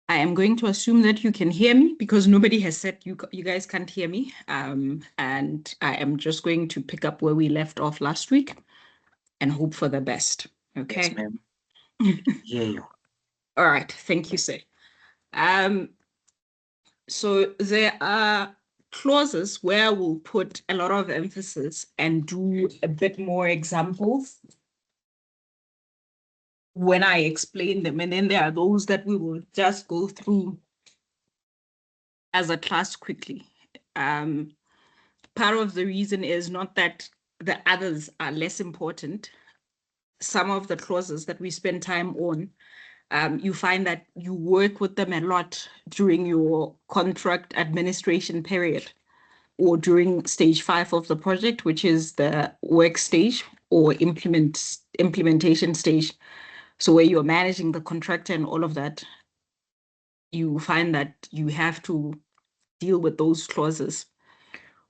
I am going to assume that you can hear me because nobody has said you guys can't hear me. And I am just going to pick up where we left off last week and hope for the best. Okay. Yes, ma'am. Hear you. All right. Thank you, sir. So there are clauses where we'll put a lot of emphasis and do a bit more examples when I explain them. And then there are those that we will just go through as a class quickly. Part of the reason is not that the others are less important. Some of the clauses that we spend time on, you find that you work with them a lot during your contract administration period or during stage 5 of the project, which is the work stage or implementation stage. So where you're managing the contractor and all of that, you find that you have to deal with those clauses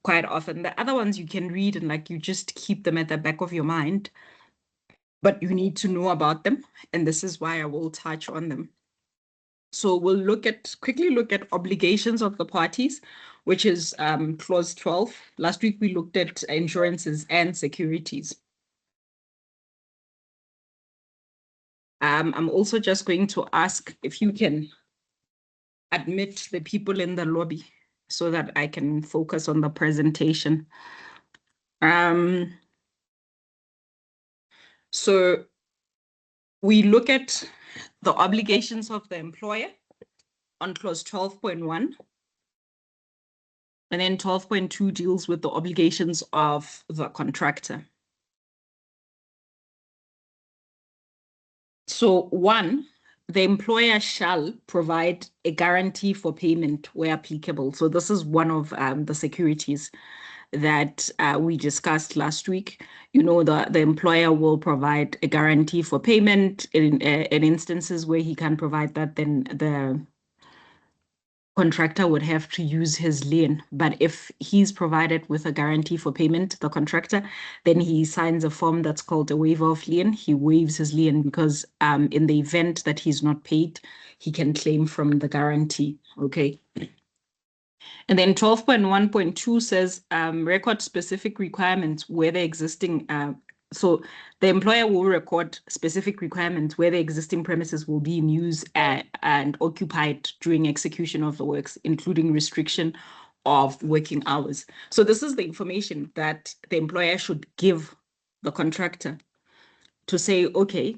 quite often. The other ones you can read and like you just keep them at the back of your mind, but you need to know about them. And this is why I will touch on them. So we'll quickly look at obligations of the parties, which is clause 12. Last week we looked at insurances and securities. I'm also just going to ask if you can admit the people in the lobby so that I can focus on the presentation. So we look at the obligations of the employer on clause 12.1. And then 12.2 deals with the obligations of the contractor. So 1, the employer shall provide a guarantee for payment where applicable. So this is one of the securities that we discussed last week. You know, the employer will provide a guarantee for payment in instances where he can't provide that, then the contractor would have to use his lien. But if he's provided with a guarantee for payment, the contractor, then he signs a form that's called a waiver of lien. He waives his lien because in the event that he's not paid, he can claim from the guarantee. Okay. And then 12.1.2 says record specific requirements where the existing so the employer will record specific requirements where the existing premises will be in use and occupied during execution of the works, including restriction of working hours. So this is the information that the employer should give the contractor to say, okay,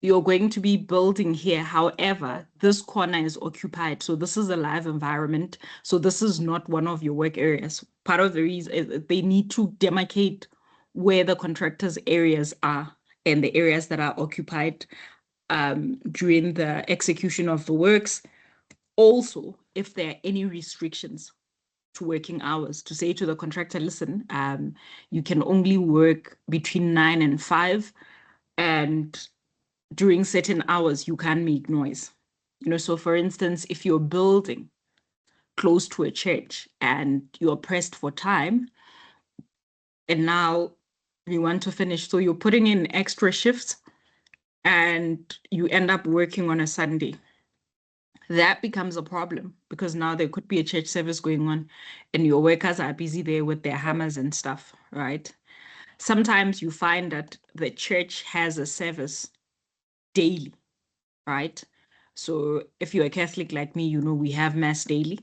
you're going to be building here. However, this corner is occupied. So this is a live environment. So this is not one of your work areas. Part of the reason is they need to demarcate where the contractor's areas are and the areas that are occupied during the execution of the works. Also, if there are any restrictions to working hours, to say to the contractor, listen, you can only work between 9 and 5, and during certain hours, you can't make noise. You know, so for instance, if you're building close to a church and you're pressed for time, and now you want to finish, so you're putting in extra shifts and you end up working on a Sunday, that becomes a problem because now there could be a church service going on and your workers are busy there with their hammers and stuff, right? Sometimes you find that the church has a service daily, right? So if you're a Catholic like me, you know, we have mass daily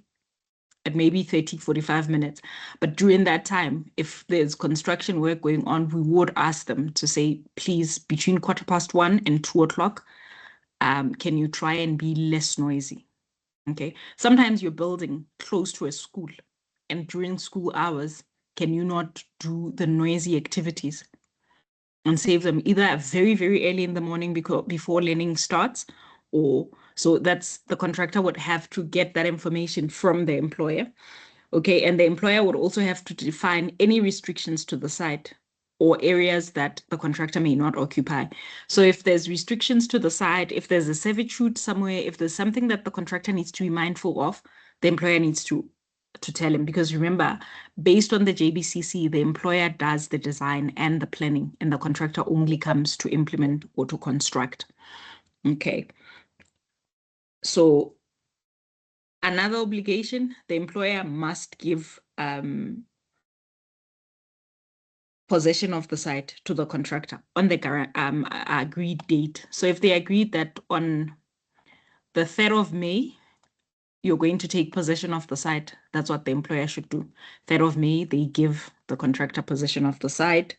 at maybe 30, 45 minutes. But during that time, if there's construction work going on, we would ask them to say, please, between 1:15 and 2:00, can you try and be less noisy? Okay. Sometimes you're building close to a school, and during school hours, can you not do the noisy activities and save them either very, very early in the morning before learning starts, or so that's the contractor would have to get that information from the employer. Okay, and the employer would also have to define any restrictions to the site or areas that the contractor may not occupy. So if there's restrictions to the site, if there's a servitude somewhere, if there's something that the contractor needs to be mindful of, the employer needs to tell him, because remember, based on the JBCC, the employer does the design and the planning, and the contractor only comes to implement or to construct. Okay. So Another obligation, the employer must give possession of the site to the contractor on the agreed date. So if they agreed that on the 3rd of May, you're going to take possession of the site, that's what the employer should do. 3rd of May, they give the contractor possession of the site.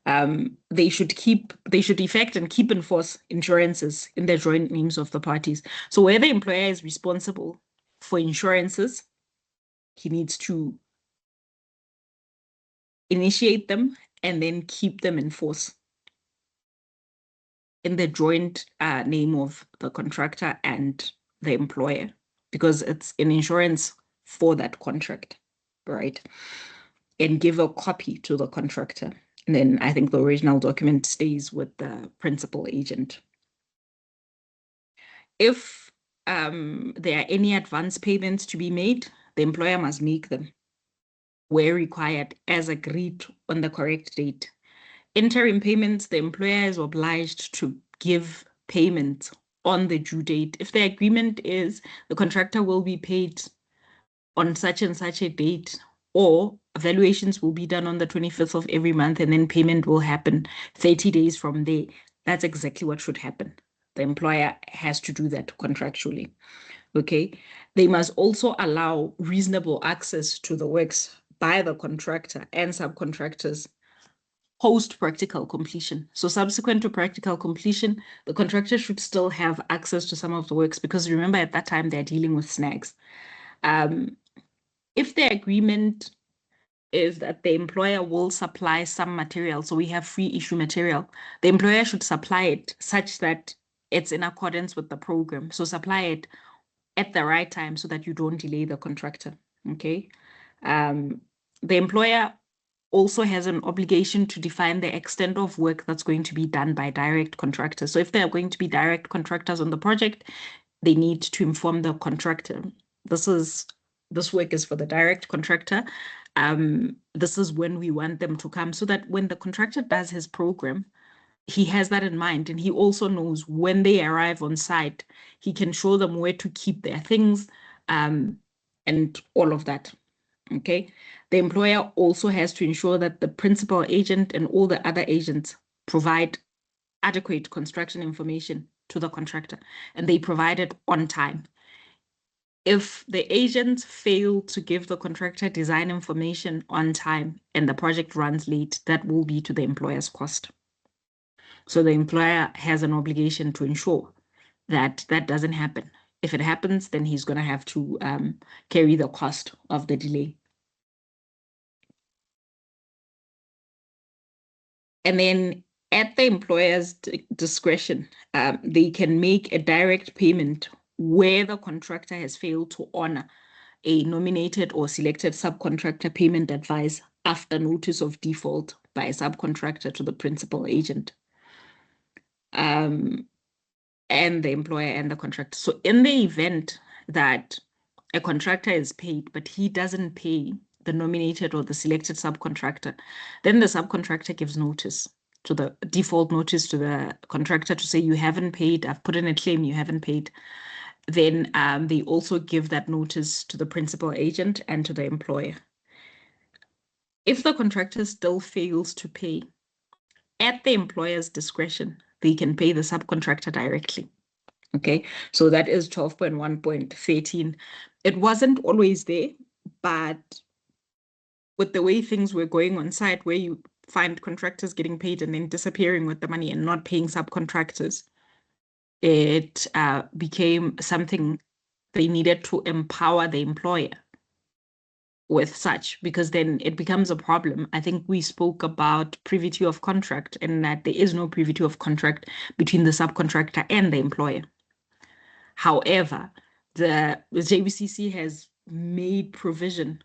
They should effect and keep in force insurances in the joint names of the parties. So where the employer is responsible for insurances, he needs to initiate them and then keep them in force in the joint name of the contractor and the employer, because it's an insurance for that contract, right? And give a copy to the contractor. And then I think the original document stays with the principal agent. If there are any advance payments to be made, the employer must make them where required as agreed on the correct date. Interim payments, the employer is obliged to give payment on the due date. If the agreement is the contractor will be paid on such and such a date, or evaluations will be done on the 25th of every month, and then payment will happen 30 days from there, that's exactly what should happen. The employer has to do that contractually. Okay. They must also allow reasonable access to the works by the contractor and subcontractors post practical completion. So subsequent to practical completion, the contractor should still have access to some of the works, because remember at that time they're dealing with snags. If the agreement is that the employer will supply some material, so we have free issue material, the employer should supply it such that it's in accordance with the program. So supply it at the right time so that you don't delay the contractor, okay? The employer also has an obligation to define the extent of work that's going to be done by direct contractors. So if there are going to be direct contractors on the project, they need to inform the contractor. This work is for the direct contractor. This is when we want them to come, so that when the contractor does his program, he has that in mind, and he also knows when they arrive on site, he can show them where to keep their things, and all of that. Okay. The employer also has to ensure that the principal agent and all the other agents provide adequate construction information to the contractor, and they provide it on time. If the agents fail to give the contractor design information on time and the project runs late, that will be to the employer's cost. So the employer has an obligation to ensure that that doesn't happen. If it happens, then he's going to have to carry the cost of the delay. And then at the employer's discretion, they can make a direct payment where the contractor has failed to honor a nominated or selected subcontractor payment advice after notice of default by a subcontractor to the principal agent, and the employer and the contractor. So in the event that a contractor is paid, but he doesn't pay the nominated or the selected subcontractor, then the subcontractor gives notice to the default notice to the contractor to say, you haven't paid, I've put in a claim, you haven't paid. Then they also give that notice to the principal agent and to the employer. If the contractor still fails to pay, at the employer's discretion, they can pay the subcontractor directly. Okay, so that is 12.1.13. It wasn't always there, but with the way things were going on site, where you find contractors getting paid and then disappearing with the money and not paying subcontractors, it became something they needed to empower the employer with such, because then it becomes a problem. I think we spoke about privity of contract, and that there is no privity of contract between the subcontractor and the employer. However, the JBCC has made provision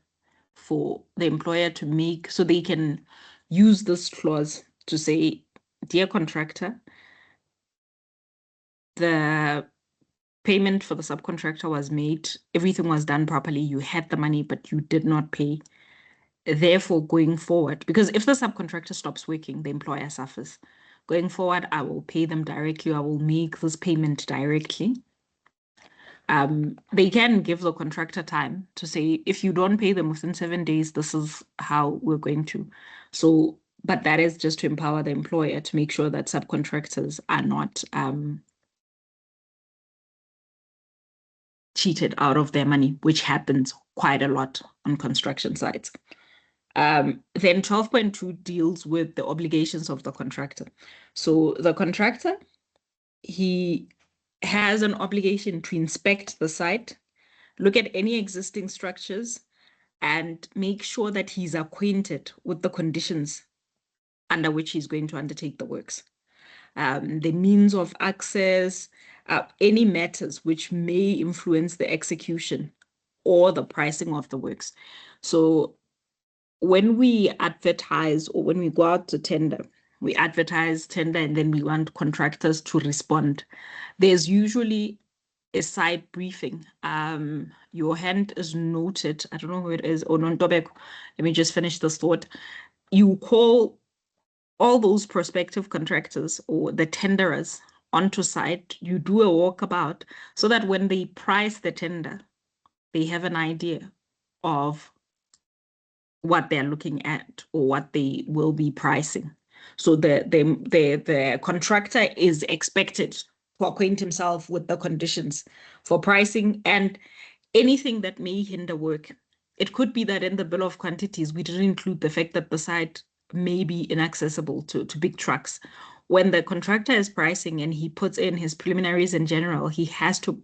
for the employer to make, so they can use this clause to say, dear contractor, the payment for the subcontractor was made, everything was done properly, you had the money, but you did not pay. Therefore, going forward, because if the subcontractor stops working, the employer suffers. Going forward, I will pay them directly, I will make this payment directly. they can give the contractor time to say, if you don't pay them within 7 days, this is how we're going to. So, but that is just to empower the employer to make sure that subcontractors are not cheated out of their money, which happens quite a lot on construction sites. Then 12.2 deals with the obligations of the contractor. So the contractor, he has an obligation to inspect the site, look at any existing structures, and make sure that he's acquainted with the conditions under which he's going to undertake the works. The means of access, any matters which may influence the execution or the pricing of the works. So when we advertise or when we go out to tender, we advertise tender and then we want contractors to respond. There's usually a side briefing. Your hand is noted. I don't know who it is. Oh, no, let me just finish this thought. You call all those prospective contractors or the tenderers onto site. You do a walkabout so that when they price the tender, they have an idea of what they're looking at or what they will be pricing. So the contractor is expected to acquaint himself with the conditions for pricing and anything that may hinder work. It could be that in the bill of quantities, we didn't include the fact that the site may be inaccessible to big trucks. When the contractor is pricing and he puts in his preliminaries in general, he has to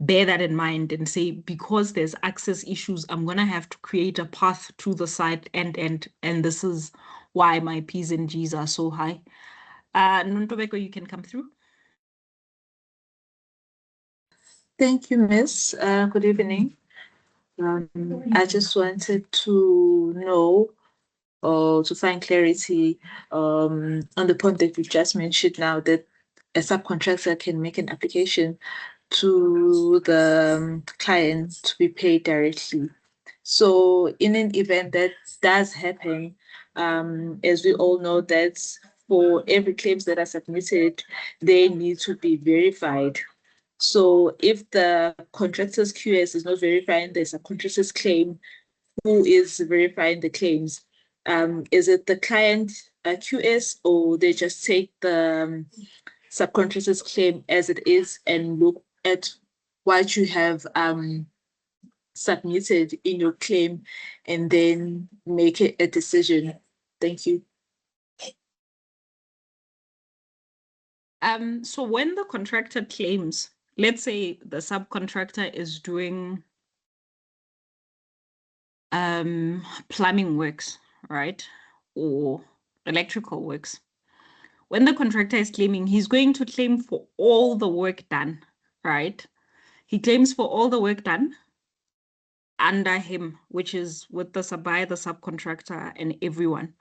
bear that in mind and say, because there's access issues, I'm going to have to create a path to the site and this is why my P's and G's are so high. Nontobeko, you can come through. Thank you, Miss. Good evening. I just wanted to know or to find clarity on the point that you just mentioned now, that a subcontractor can make an application to the client to be paid directly. So in an event that does happen, as we all know that for every claims that are submitted, they need to be verified. So if the contractor's QS is not verifying the subcontractor's claim, who is verifying the claims? Is it the client QS, or they just take the subcontractor's claim as it is and look at what you have submitted in your claim and then make a decision? Thank you. So when the contractor claims, let's say the subcontractor is doing plumbing works, right? Or electrical works. When the contractor is claiming, he's going to claim for all the work done, right? He claims for all the work done under him, which is with the subcontractor and everyone.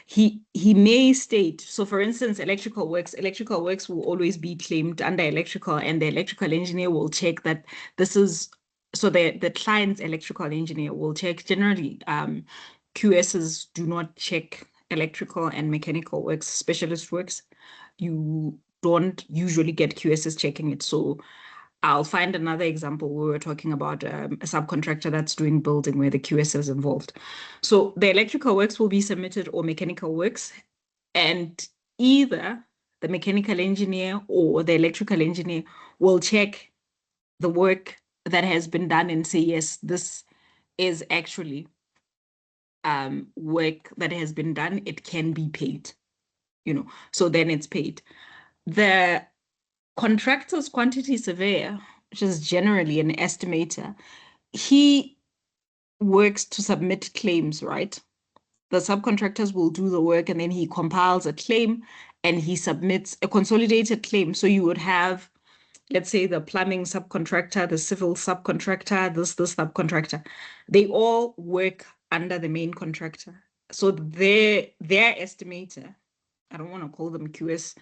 He may state, so for instance, electrical works will always be claimed under electrical, and the electrical engineer will check that this is, so the client's electrical engineer will check. Generally, QSs do not check electrical and mechanical works, specialist works. You don't usually get QSs checking it. So I'll find another example where we're talking about a subcontractor that's doing building where the QS is involved. So the electrical works will be submitted or mechanical works, and either the mechanical engineer or the electrical engineer will check the work that has been done and say, yes, this is actually work that has been done. It can be paid, so then it's paid. The contractor's quantity surveyor, which is generally an estimator, he works to submit claims, right? The subcontractors will do the work and then he compiles a claim and he submits a consolidated claim. So you would have, let's say, the plumbing subcontractor, the civil subcontractor, this subcontractor. They all work under the main contractor. So their estimator, I don't want to call them QS,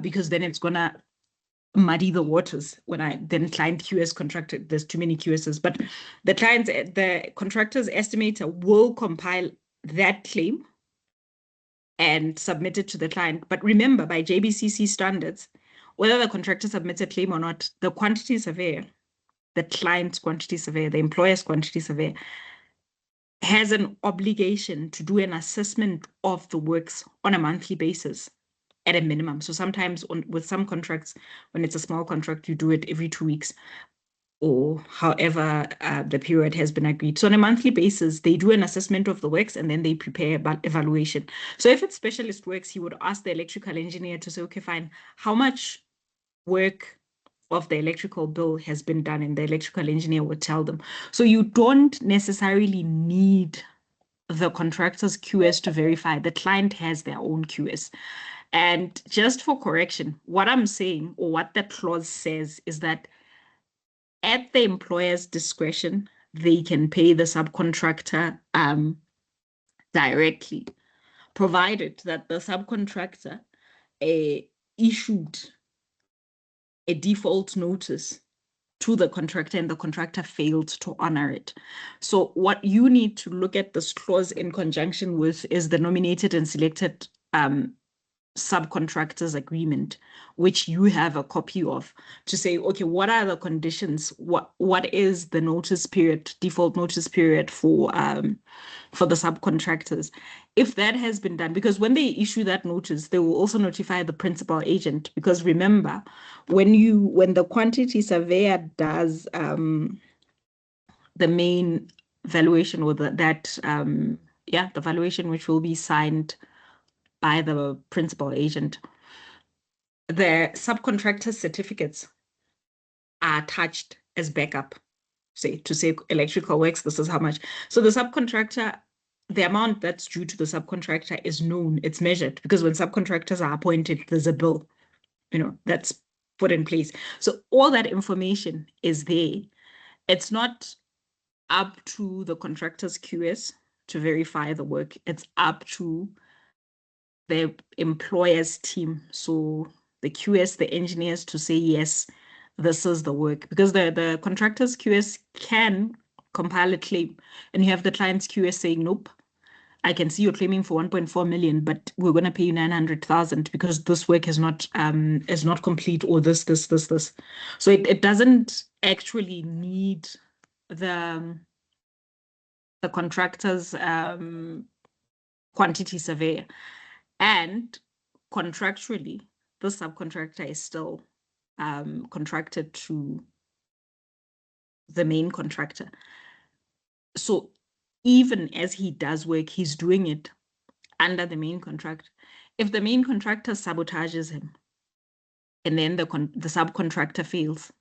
because then it's gonna muddy the waters when client QS contractor, there's too many QSs, but the contractor's estimator will compile that claim and submit it to the client. But remember, by JBCC standards, whether the contractor submits a claim or not, the quantity surveyor the client's quantity surveyor, the employer's quantity surveyor, has an obligation to do an assessment of the works on a monthly basis at a minimum. So sometimes with some contracts, when it's a small contract, you do it every 2 weeks or however the period has been agreed. So on a monthly basis, they do an assessment of the works and then they prepare about evaluation. So if it's specialist works, he would ask the electrical engineer to say, okay, fine, how much work of the electrical bill has been done, and the electrical engineer would tell them. So you don't necessarily need the contractor's QS to verify. The client has their own QS. And just for correction, what I'm saying, or what that clause says, is that at the employer's discretion, they can pay the subcontractor directly, provided that the subcontractor issued a default notice to the contractor and the contractor failed to honor it. So what you need to look at this clause in conjunction with is the nominated and selected subcontractors agreement, which you have a copy of, to say, okay, what are the conditions? What is the notice period, default notice period for the subcontractors? If that has been done, because when they issue that notice, they will also notify the principal agent. Because remember, when the quantity surveyor does the main valuation, or the valuation, which will be signed by the principal agent, the subcontractor certificates are attached as backup, to say electrical works, this is how much. So the subcontractor, the amount that's due to the subcontractor is known, it's measured, because when subcontractors are appointed, there's a bill, that's put in place. So all that information is there. It's not up to the contractor's QS to verify the work. It's up to the employer's team. So the QS, the engineers, to say, yes, this is the work, because the contractor's QS can compile a claim, and you have the client's QS saying, nope, I can see you're claiming for 1.4 million, but we're going to pay you 900,000 because this work is not complete, or this. So it doesn't actually need the contractor's quantity surveyor. And contractually, the subcontractor is still contracted to the main contractor. So even as he does work, he's doing it under the main contract. If the main contractor sabotages him and then the subcontractor fails,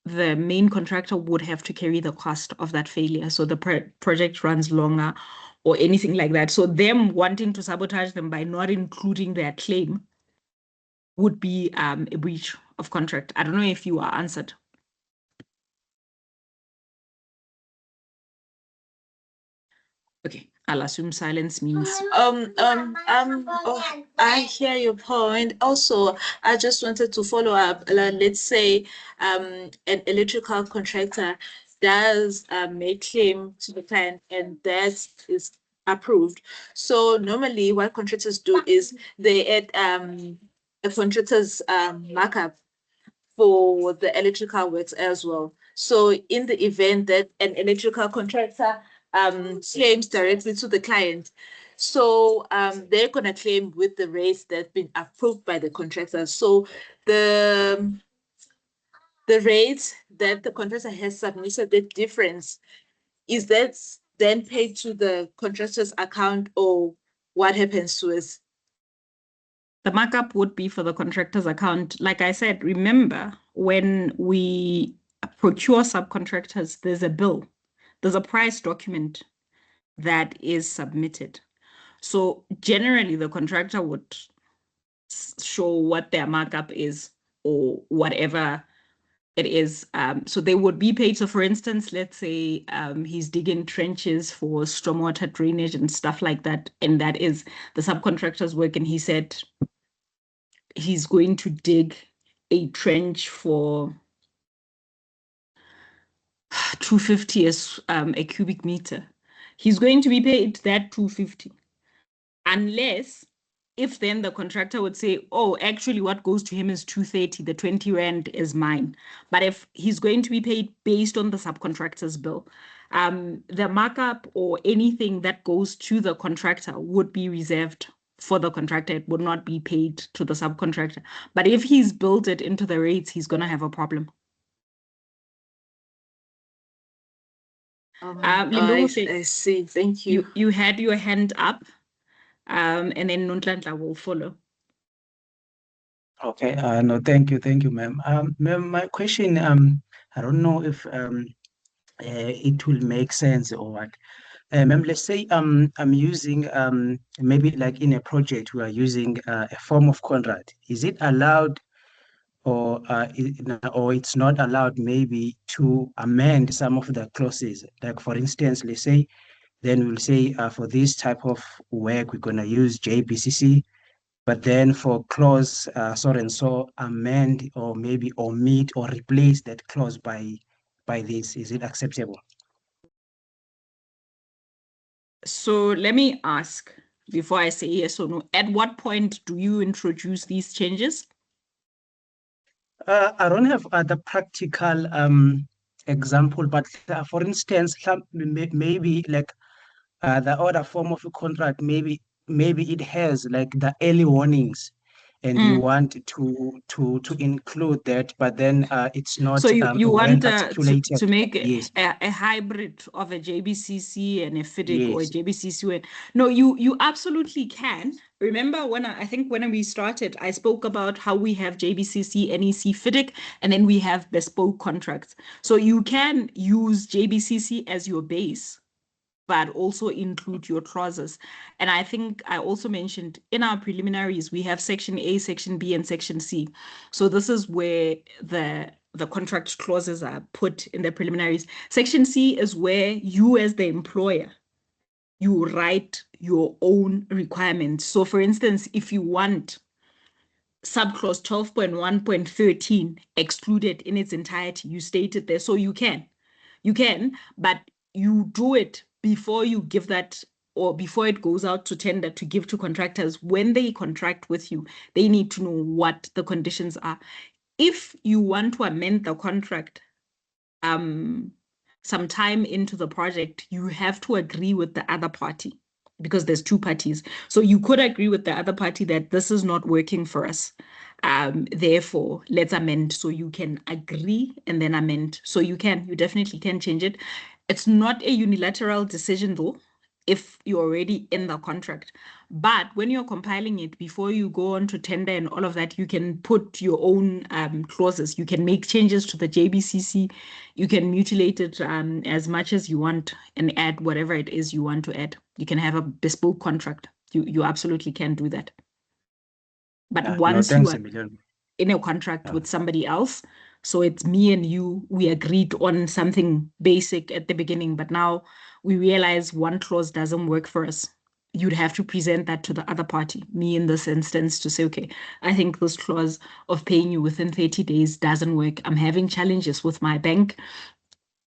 the main contractor would have to carry the cost of that failure. So the project runs longer or anything like that. So them wanting to sabotage them by not including their claim would be a breach of contract. I don't know if you are answered. Okay, I'll assume silence means. I hear your point. Also, I just wanted to follow up. Let's say an electrical contractor does make claim to the client, and that is approved. So normally, what contractors do is they add a contractor's markup for the electrical works as well. So in the event that an electrical contractor claims directly to the client, so they're going to claim with the rates that's been approved by the contractor. So the rates that the contractor has submitted, the difference, is that then paid to the contractor's account, or what happens to us? The markup would be for the contractor's account. Like I said, remember, when we procure subcontractors, there's a bill, there's a price document that is submitted. So generally, the contractor would show what their markup is, or whatever it is. So they would be paid. So for instance, let's say he's digging trenches for stormwater drainage and stuff like that, and that is the subcontractor's work, and he said he's going to dig a trench for 250 as a cubic meter. He's going to be paid that 250, unless if then the contractor would say, oh, actually what goes to him is 230, the 20 rand is mine. But if he's going to be paid based on the subcontractor's bill, the markup or anything that goes to the contractor would be reserved for the contractor. It would not be paid to the subcontractor. But if he's built it into the rates, he's going to have a problem. I see. Thank you. You had your hand up, and then Nonhlanhla will follow. Okay. No, thank you, ma'am. Ma'am, my question, I don't know if it will make sense or what. Ma'am, let's say I'm using maybe like in a project we are using a form of contract. Is it allowed or it's not allowed maybe to amend some of the clauses? Like for instance, let's say then we'll say for this type of work we're gonna use JBCC, but then for clause so and so amend or maybe omit or replace that clause by this. Is it acceptable? So let me ask before I say yes or no, at what point do you introduce these changes? I don't have other practical example, but for instance, maybe like the other form of a contract, maybe it has like the early warnings, and you want to include that, but then it's not so you well want articulated. to make Yes. a hybrid of a JBCC and a FIDIC or a Yes. JBCC. No, you absolutely can. Remember when I think when we started, I spoke about how we have JBCC, NEC, FIDIC, and then we have bespoke contracts. So you can use JBCC as your base, but also include your clauses. And I think I also mentioned in our preliminaries, we have section A, section B, and section C. So this is where the contract clauses are put in the preliminaries. Section C is where you as the employer, you write your own requirements. So for instance, if you want subclause 12.1.13 excluded in its entirety, you state it there. So you can, but you do it before you give that or before it goes out to tender to give to contractors. When they contract with you, they need to know what the conditions are. If you want to amend the contract sometime into the project, you have to agree with the other party because there's two parties. So you could agree with the other party that this is not working for us. Therefore, let's amend. So you can agree and then amend. So you definitely can change it. It's not a unilateral decision though, if you're already in the contract. But when you're compiling it, before you go on to tender and all of that, you can put your own clauses. You can make changes to the JBCC. You can mutilate it as much as you want and add whatever it is you want to add. You can have a bespoke contract. You absolutely can do that. But once you are in a contract with somebody else, so it's me and you, we agreed on something basic at the beginning, but now we realize one clause doesn't work for us. You'd have to present that to the other party, me in this instance, to say, okay, I think this clause of paying you within 30 days doesn't work. I'm having challenges with my bank.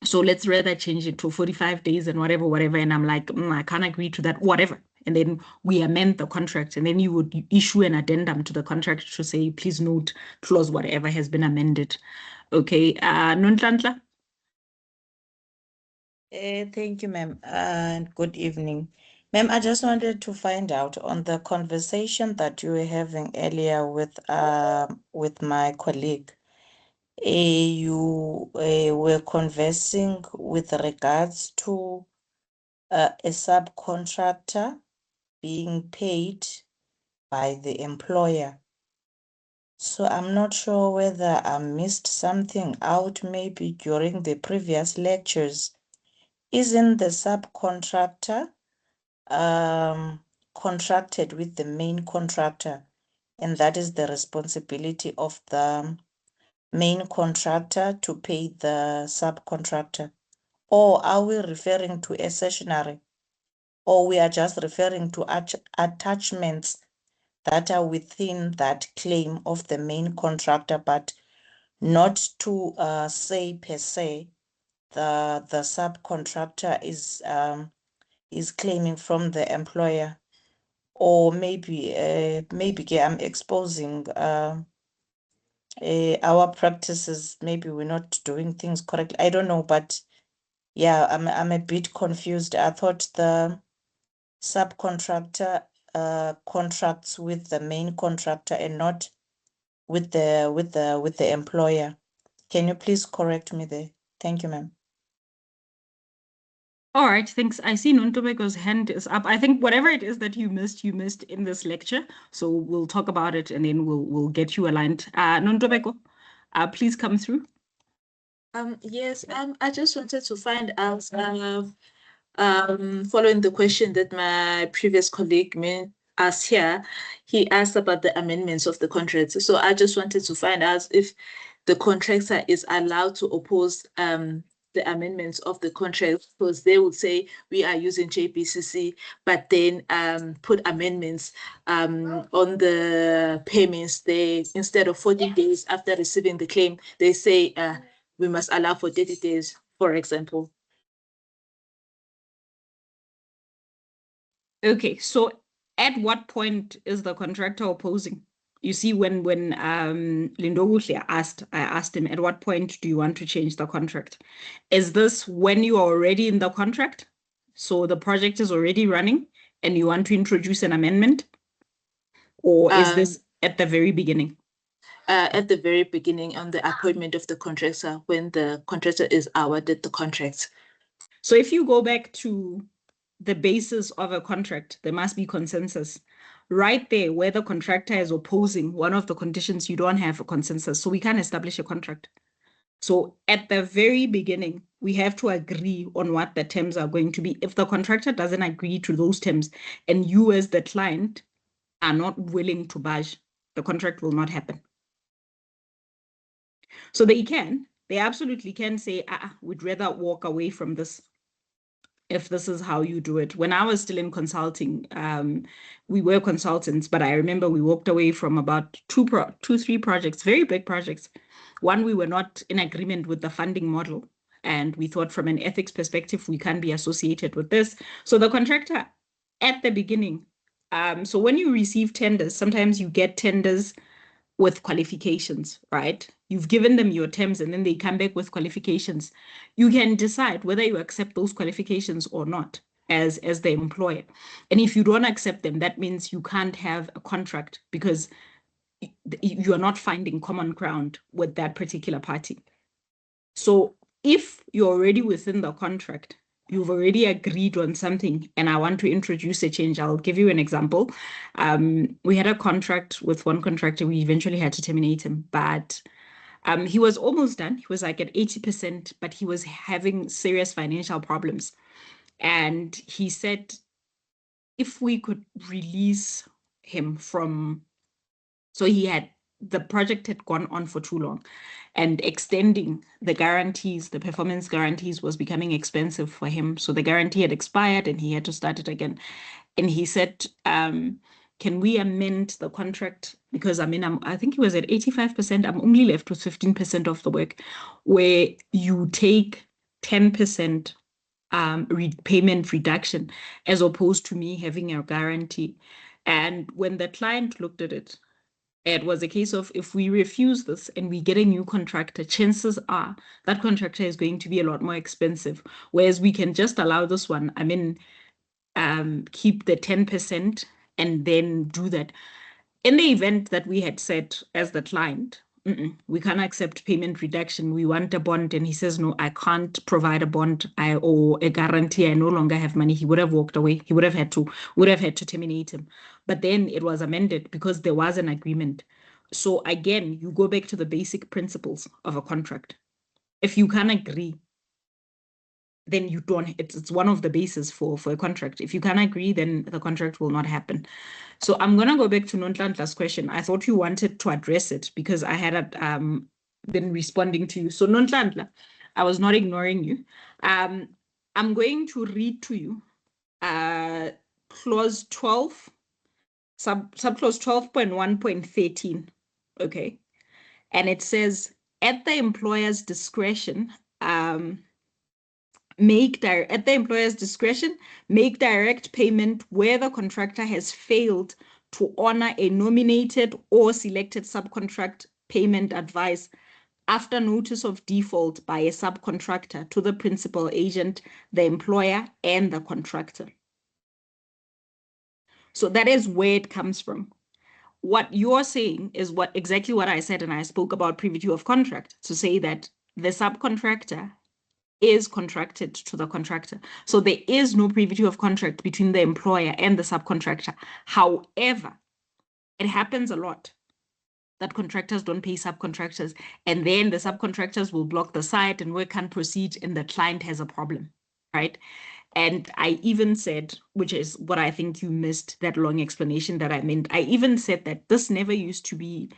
So let's rather change it to 45 days and whatever. And I'm like, I can't agree to that, whatever. And then we amend the contract, and then you would issue an addendum to the contract to say, please note clause whatever has been amended. Okay, Nonhlanhla? Thank you, ma'am, and good evening. Ma'am, I just wanted to find out on the conversation that you were having earlier with my colleague. You were conversing with regards to a subcontractor being paid by the employer. So I'm not sure whether I missed something out maybe during the previous lectures. Isn't the subcontractor contracted with the main contractor, and that is the responsibility of the main contractor to pay the subcontractor? Or are we referring to a stationary, or we are just referring to attachments that are within that claim of the main contractor, but not to say per se the subcontractor is claiming from the employer? or maybe I'm exposing our practices. Maybe we're not doing things correctly. I don't know, but yeah, I'm a bit confused. I thought the subcontractor contracts with the main contractor and not with the employer. Can you please correct me there? Thank you, ma'am. All right, thanks. I see Nontobeko's hand is up. I think whatever it is that you missed in this lecture. So we'll talk about it and then we'll get you aligned. Nontobeko, please come through. Yes, I just wanted to find out, following the question that my previous colleague asked here, he asked about the amendments of the contract. So I just wanted to find out if the contractor is allowed to oppose the amendments of the contract, because they would say we are using JPCC, but then put amendments on the payments. They, instead of 40 days after receiving the claim, they say we must allow for 30 days, for example. Okay, so at what point is the contractor opposing? You see, when Lindoguhle asked, I asked him, at what point do you want to change the contract? Is this when you are already in the contract? So the project is already running and you want to introduce an amendment? Or is this at the very beginning? At the very beginning, on the appointment of the contractor, when the contractor is awarded the contract. So if you go back to the basis of a contract, there must be consensus. Right there, where the contractor is opposing one of the conditions, you don't have a consensus. So we can't establish a contract. So at the very beginning, we have to agree on what the terms are going to be. If the contractor doesn't agree to those terms and you as the client are not willing to budge, the contract will not happen. So they absolutely can say, we'd rather walk away from this if this is how you do it. When I was still in consulting, we were consultants, but I remember we walked away from about three projects, very big projects. One, we were not in agreement with the funding model, and we thought from an ethics perspective, we can't be associated with this. So the contractor at the beginning, so when you receive tenders, sometimes you get tenders with qualifications, right? You've given them your terms and then they come back with qualifications. You can decide whether you accept those qualifications or not as the employer. And if you don't accept them, that means you can't have a contract because you are not finding common ground with that particular party. So if you're already within the contract, you've already agreed on something and I want to introduce a change. I'll give you an example. We had a contract with one contractor. We eventually had to terminate him, but he was almost done. He was like at 80%, but he was having serious financial problems. And he said, if we could release him from, so the project had gone on for too long and extending the guarantees, the performance guarantees was becoming expensive for him. So the guarantee had expired and he had to start it again. And he said, can we amend the contract? Because I think he was at 85%. I'm only left with 15% of the work, where you take 10% payment reduction as opposed to me having a guarantee. And when the client looked at it, it was a case of if we refuse this and we get a new contractor, chances are that contractor is going to be a lot more expensive. Whereas we can just allow this one, keep the 10% and then do that. In the event that we had said as the client, we can't accept payment reduction, we want a bond, and he says, no, I can't provide a bond or a guarantee, I no longer have money, he would have walked away. He would have had to terminate him. But then it was amended because there was an agreement. So again, you go back to the basic principles of a contract. If you can't agree, then you don't, it's one of the bases for a contract. If you can't agree, then the contract will not happen. So I'm going to go back to Nonhlanhla's question. I thought you wanted to address it because I had been responding to you. So Nonhlanhla, I was not ignoring you. I'm going to read to you clause 12, subclause 12.1.13, okay? And it says, at the employer's discretion, at the employer's discretion, make direct payment where the contractor has failed to honor a nominated or selected subcontract payment advice after notice of default by a subcontractor to the principal agent, the employer, and the contractor. So that is where it comes from. What you're saying is exactly what I said, and I spoke about preview of contract to say that the subcontractor is contracted to the contractor. So there is no preview of contract between the employer and the subcontractor. However, it happens a lot that contractors don't pay subcontractors, and then the subcontractors will block the site and work can't proceed, and the client has a problem, right? And I even said, which is what I think you missed, that long explanation that I meant, I even said that this never used to be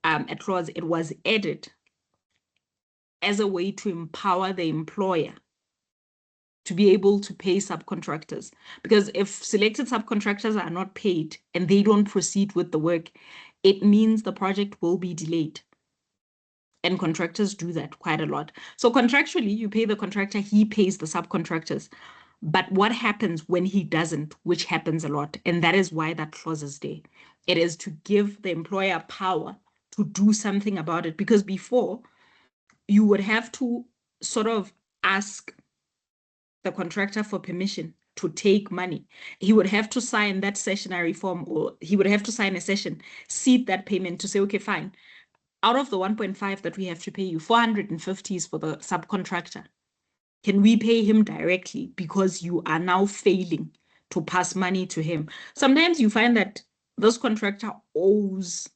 a clause. It was added as a way to empower the employer to be able to pay subcontractors. Because if selected subcontractors are not paid and they don't proceed with the work, it means the project will be delayed. And contractors do that quite a lot. So contractually, you pay the contractor, he pays the subcontractors. But what happens when he doesn't, which happens a lot, and that is why that clause is there. It is to give the employer power to do something about it. Because before, you would have to sort of ask the contractor for permission to take money. He would have to sign that sessionary form, or he would have to sign a session, seed that payment to say, okay, fine. Out of the 1.5 that we have to pay you, 450 is for the subcontractor. Can we pay him directly because you are now failing to pass money to him? Sometimes you find that this contractor owes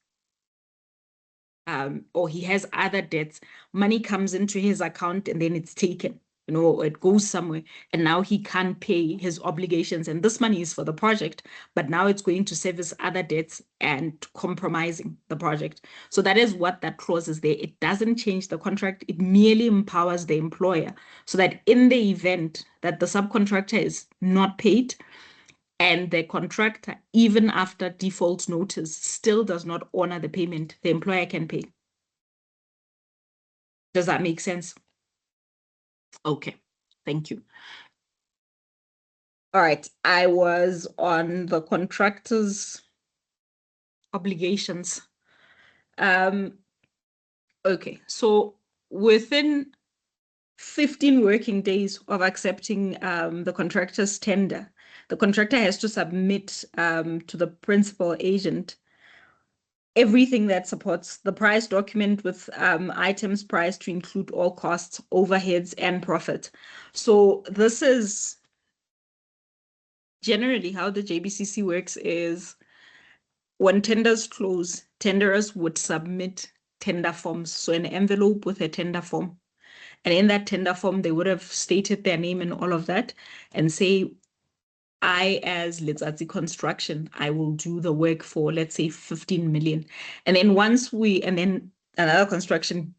or he has other debts. Money comes into his account and then it's taken, it goes somewhere, and now he can't pay his obligations. And this money is for the project, but now it's going to service other debts and compromising the project. So that is what that clause is there. It doesn't change the contract. It merely empowers the employer so that in the event that the subcontractor is not paid, and the contractor, even after default notice, still does not honor the payment, the employer can pay. Does that make sense? Okay, thank you. All right, I was on the contractor's obligations. Okay, so within 15 working days of accepting the contractor's tender, the contractor has to submit to the principal agent everything that supports the price document with items priced to include all costs, overheads, and profit. So this is generally how the JBCC works. Is when tenders close, tenderers would submit tender forms. So an envelope with a tender form. And in that tender form, they would have stated their name and all of that and say, I, as Letsatsi Construction, I will do the work for, let's say, 15 million. And then and then another construction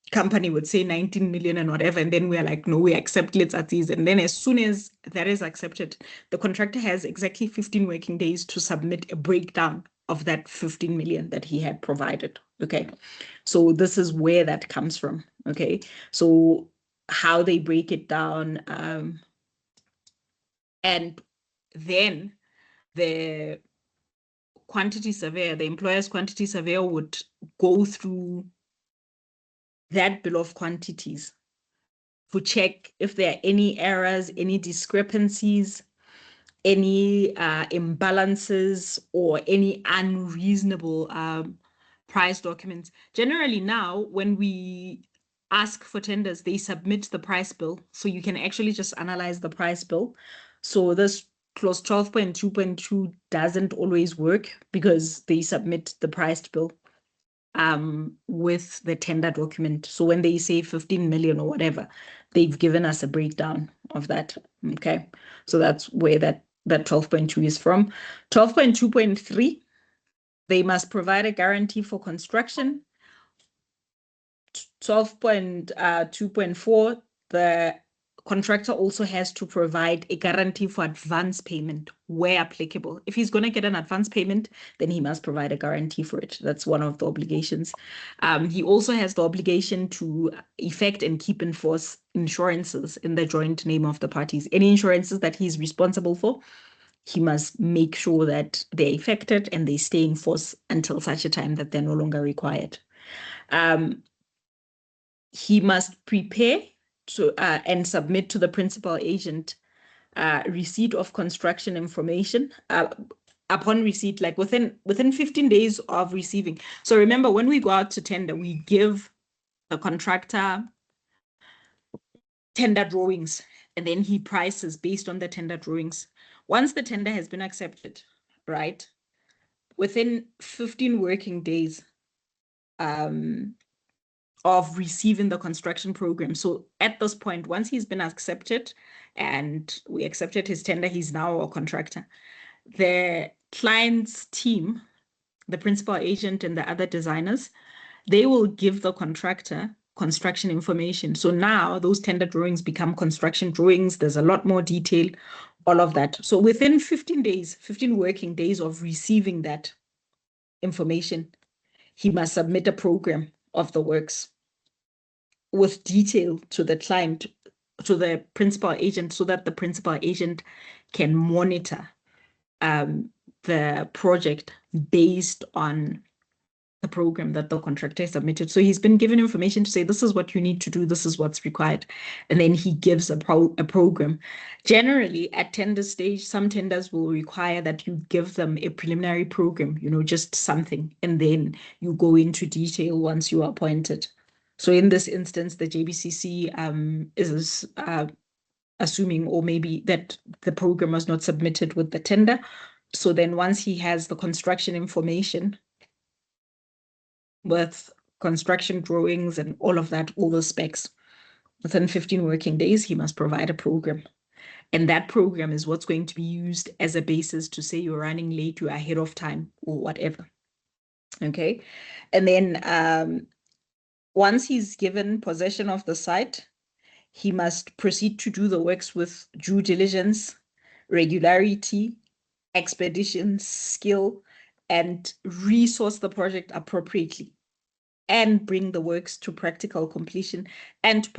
company would say 19 million and whatever. And then we are like, no, we accept Letsatsi's. And then as soon as that is accepted, the contractor has exactly 15 working days to submit a breakdown of that 15 million that he had provided. Okay. So this is where that comes from. Okay. So how they break it down, and then the quantity surveyor, the employer's quantity surveyor, would go through that bill of quantities to check if there are any errors, any discrepancies, any imbalances, or any unreasonable price documents. Generally now, when we ask for tenders, they submit the price bill. So you can actually just analyze the price bill. So this clause 12.2.2 doesn't always work because they submit the priced bill with the tender document. So when they say 15 million or whatever, they've given us a breakdown of that. Okay. So that's where that 12.2 is from. 12.2.3, they must provide a guarantee for construction. 12.2.4, the contractor also has to provide a guarantee for advance payment where applicable. If he's going to get an advance payment, then he must provide a guarantee for it. That's one of the obligations. He also has the obligation to effect and keep in force insurances in the joint name of the parties. Any insurances that he's responsible for, he must make sure that they're effected and they stay in force until such a time that they're no longer required. He must prepare to and submit to the principal agent receipt of construction information upon receipt, like within 15 days of receiving. So remember, when we go out to tender, we give the contractor tender drawings, and then he prices based on the tender drawings. Once the tender has been accepted, right, within 15 working days of receiving the construction program. So at this point, once he's been accepted and we accepted his tender, he's now a contractor. The client's team, the principal agent and the other designers, they will give the contractor construction information. So now those tender drawings become construction drawings. There's a lot more detail, all of that. So within 15 days, 15 working days of receiving that information, he must submit a program of the works with detail to the client, to the principal agent, so that the principal agent can monitor the project based on the program that the contractor submitted. So he's been given information to say, this is what you need to do, this is what's required. And then he gives a program. Generally, at tender stage, some tenders will require that you give them a preliminary program, just something, and then you go into detail once you are appointed. So in this instance, the JBCC is assuming, or maybe that the program was not submitted with the tender. So then once he has the construction information with construction drawings and all of that, all the specs, within 15 working days, he must provide a program. And that program is what's going to be used as a basis to say you're running late, you're ahead of time, or whatever. Okay. And then once he's given possession of the site, he must proceed to do the works with due diligence, regularity, expedition, skill, and resource the project appropriately, and bring the works to practical completion and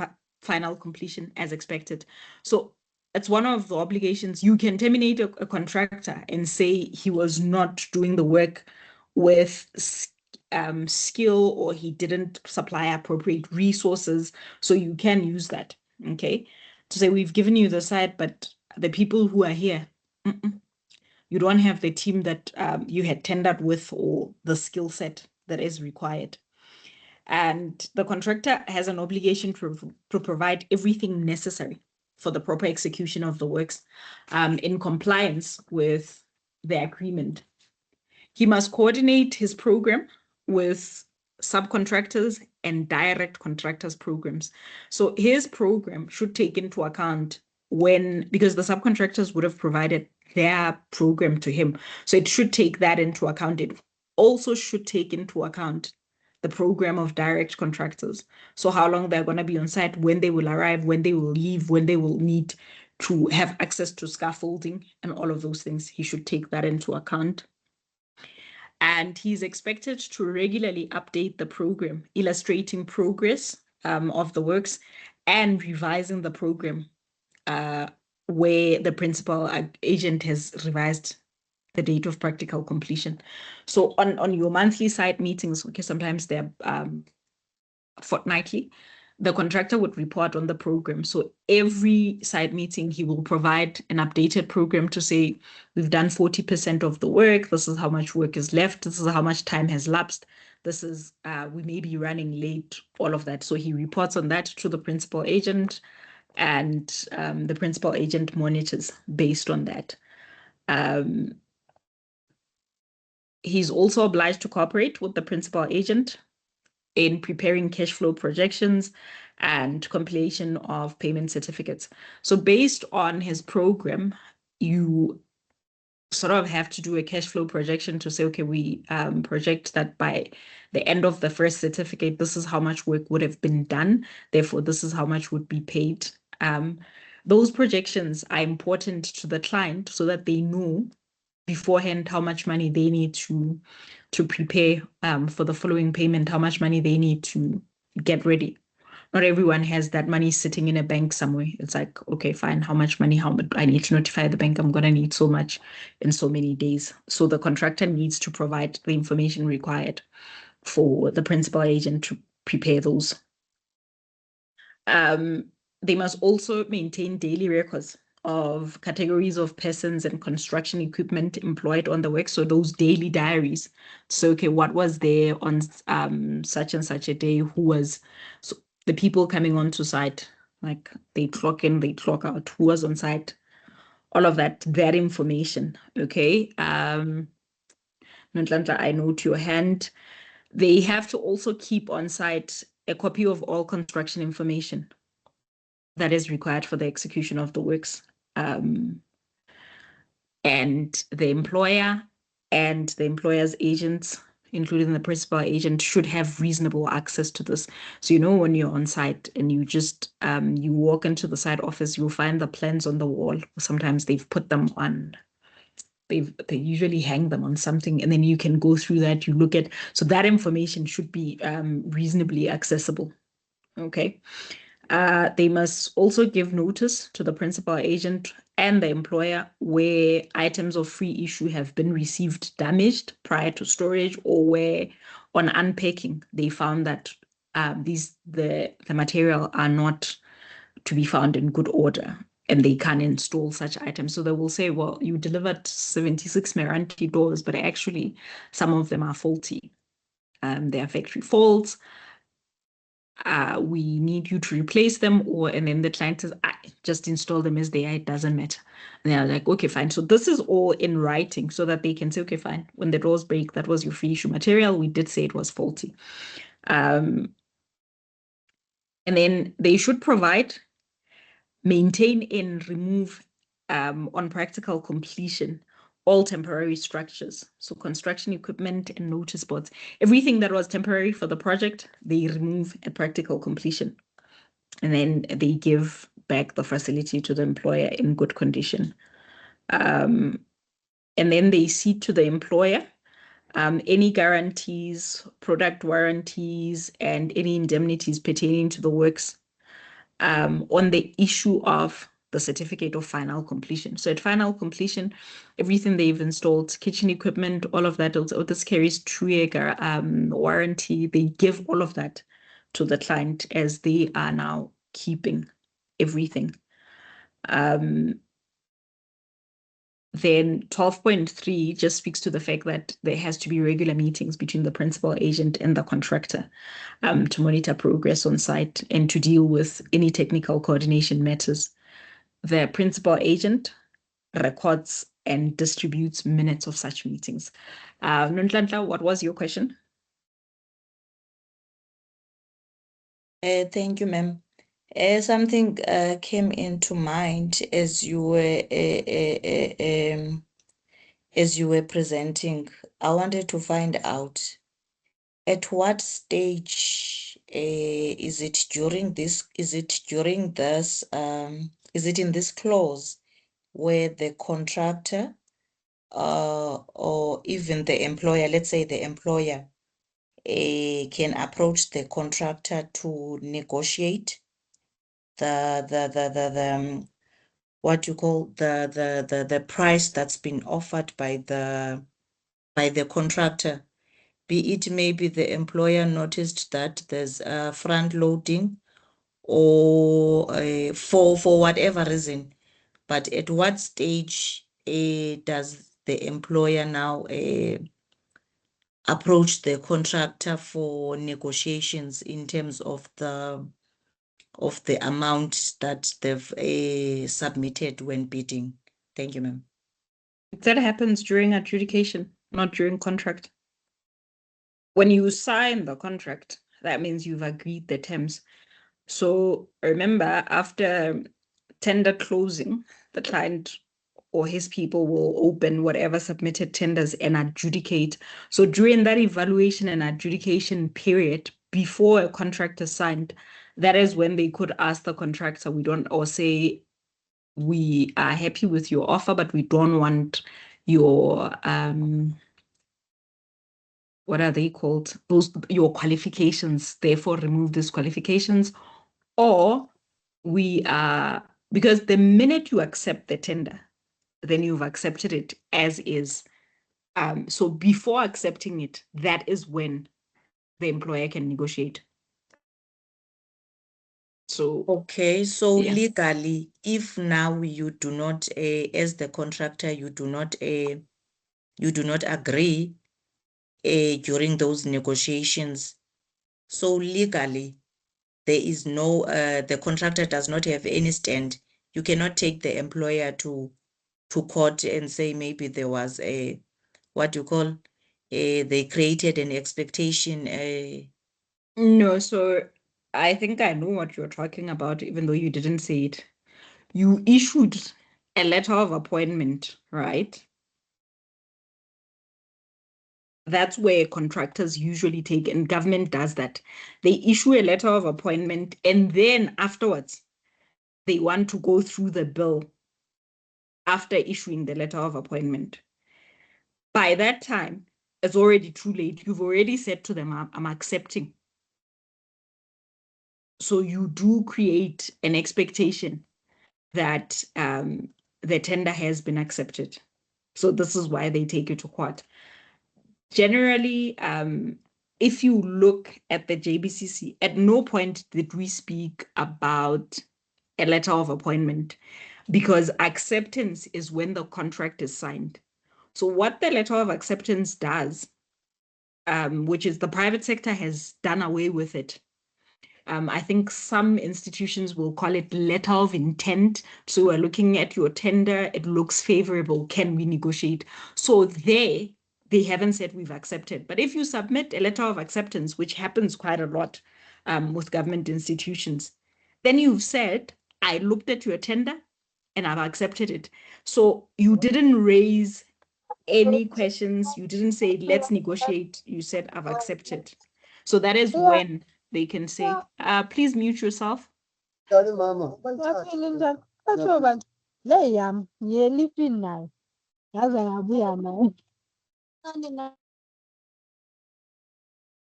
final completion as expected. So it's one of the obligations. You can terminate a contractor and say he was not doing the work with skill, or he didn't supply appropriate resources. So you can use that, okay, to say we've given you the site, but the people who are here, you don't have the team that you had tendered with, or the skill set that is required. And the contractor has an obligation to provide everything necessary for the proper execution of the works in compliance with the agreement. He must coordinate his program with subcontractors and direct contractors' programs. So his program should take into account because the subcontractors would have provided their program to him. So it should take that into account. It also should take into account the program of direct contractors. So how long they're going to be on site, when they will arrive, when they will leave, when they will need to have access to scaffolding, and all of those things. He should take that into account. And he's expected to regularly update the program, illustrating progress of the works and revising the program where the principal agent has revised the date of practical completion. So on your monthly site meetings, okay, sometimes they're fortnightly, the contractor would report on the program. So every site meeting, he will provide an updated program to say, we've done 40% of the work. This is how much work is left. This is how much time has lapsed. This is, we may be running late, all of that. So he reports on that to the principal agent, and the principal agent monitors based on that. He's also obliged to cooperate with the principal agent in preparing cash flow projections and compilation of payment certificates. So based on his program, you sort of have to do a cash flow projection to say, okay, we project that by the end of the first certificate, this is how much work would have been done. Therefore, this is how much would be paid Those projections are important to the client so that they know beforehand how much money they need to prepare for the following payment, how much money they need to get ready. Not everyone has that money sitting in a bank somewhere. It's like, okay, fine, how much money, how much I need to notify the bank, I'm gonna need so much in so many days. So the contractor needs to provide the information required for the principal agent to prepare those. They must also maintain daily records of categories of persons and construction equipment employed on the work. So those daily diaries. So, okay, what was there on such and such a day? Who was, so the people coming onto site, like they clock in, they clock out, who was on site, all of that information, okay? Nonhlanhla, I note your hand. They have to also keep on site a copy of all construction information that is required for the execution of the works. And the employer and the employer's agents, including the principal agent, should have reasonable access to this. So, you know, when you're on site and you just, you walk into the site office, you'll find the plans on the wall. Sometimes they've put them on, they usually hang them on something, and then you can go through that, you look at, so that information should be reasonably accessible, okay? They must also give notice to the principal agent and the employer where items of free issue have been received damaged prior to storage, or where on unpacking they found that the material are not to be found in good order and they can't install such items. So they will say, well, you delivered 76 Meranti doors, but actually some of them are faulty. They are factory faults. We need you to replace them, and then the client says, just install them as they are, it doesn't matter. And they're like, okay, fine. So this is all in writing so that they can say, okay, fine, when the doors break, that was your free issue material. We did say it was faulty. And then they should provide, maintain and remove on practical completion all temporary structures. So construction equipment and notice boards, everything that was temporary for the project, they remove at practical completion. And then they give back the facility to the employer in good condition. And then they cede to the employer any guarantees, product warranties, and any indemnities pertaining to the works on the issue of the certificate of final completion. So at final completion, everything they've installed, kitchen equipment, all of that, also this carries 2-year warranty. They give all of that to the client as they are now keeping everything. Then 12.3 just speaks to the fact that there has to be regular meetings between the principal agent and the contractor to monitor progress on site and to deal with any technical coordination matters. The principal agent records and distributes minutes of such meetings. Nonhlanhla, what was your question? Thank you, ma'am. Something came into mind as you were presenting. I wanted to find out at what stage is it during this? Is it during this? Is it in this clause where the contractor or even the employer, let's say the employer, can approach the contractor to negotiate the what you call the price that's been offered by the contractor, be it maybe the employer noticed that there's a front loading or for whatever reason, but at what stage does the employer now approach the contractor for negotiations in terms of the amount that they've submitted when bidding? Thank you, ma'am. That happens during adjudication, not during contract. When you sign the contract, that means you've agreed the terms. So remember, after tender closing, the client or his people will open whatever submitted tenders and adjudicate. So during that evaluation and adjudication period, before a contract is signed, that is when they could ask the contractor, or say, we are happy with your offer, but we don't want your, what are they called? Your qualifications, therefore remove these qualifications. Or we are, because the minute you accept the tender, then you've accepted it as is. So before accepting it, that is when the employer can negotiate. So Okay, so yeah. legally, if now you do not, as the contractor, you do not agree during those negotiations, so legally, there is no, the contractor does not have any stand. You cannot take the employer to court and say maybe there was a, what you call, they created an expectation. No, so I think I know what you're talking about, even though you didn't say it. You issued a letter of appointment, right? That's where contractors usually take, and government does that. They issue a letter of appointment, and then afterwards, they want to go through the bill after issuing the letter of appointment. By that time, it's already too late. You've already said to them, I'm accepting. So you do create an expectation that the tender has been accepted. So this is why they take you to court. Generally, if you look at the JBCC, at no point did we speak about a letter of appointment, because acceptance is when the contract is signed. So what the letter of acceptance does, which is the private sector has done away with it. I think some institutions will call it letter of intent. So we're looking at your tender, it looks favorable, can we negotiate? So they haven't said we've accepted. But if you submit a letter of acceptance, which happens quite a lot with government institutions, then you've said, I looked at your tender and I've accepted it. So you didn't raise any questions. You didn't say, let's negotiate. You said, I've accepted. So that is when they can say, please mute yourself. Sorry, Mama.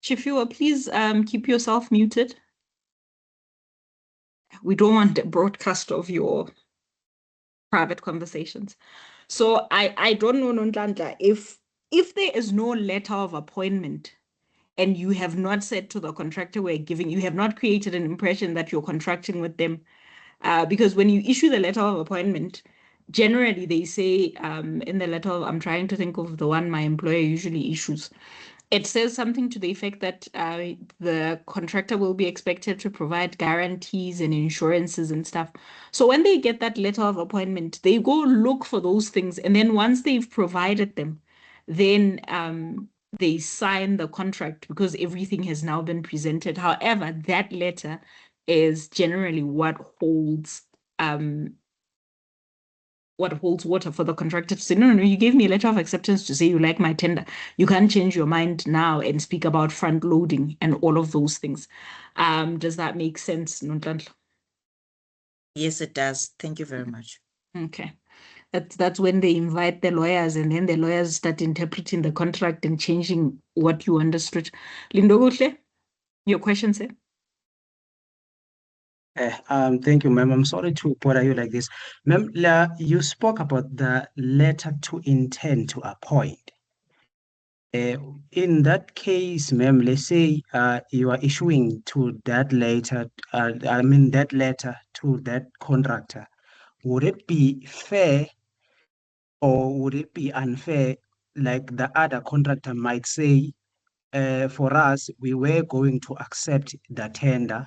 Shifua, please keep yourself muted. We don't want a broadcast of your private conversations. So I don't know, Nonhlanhla, if there is no letter of appointment and you have not said to the contractor you have not created an impression that you're contracting with them, because when you issue the letter of appointment, generally they say in the letter, I'm trying to think of the one my employer usually issues. It says something to the effect that the contractor will be expected to provide guarantees and insurances and stuff. So when they get that letter of appointment, they go look for those things. And then once they've provided them, then they sign the contract because everything has now been presented. However, that letter is generally what holds water for the contractor to say, no, you gave me a letter of acceptance to say you like my tender. You can't change your mind now and speak about front loading and all of those things. Does that make sense, Nonhlanhla? Yes, it does. Thank you very much. Okay. That's when they invite the lawyers, and then the lawyers start interpreting the contract and changing what you understood. Lindokuhle, your question, sir? Thank you, ma'am. I'm sorry to bother you like this. Ma'am, you spoke about the letter to intend to appoint. In that case, ma'am, let's say you are issuing to that letter, that letter to that contractor. Would it be fair or would it be unfair, like the other contractor might say, for us, we were going to accept the tender,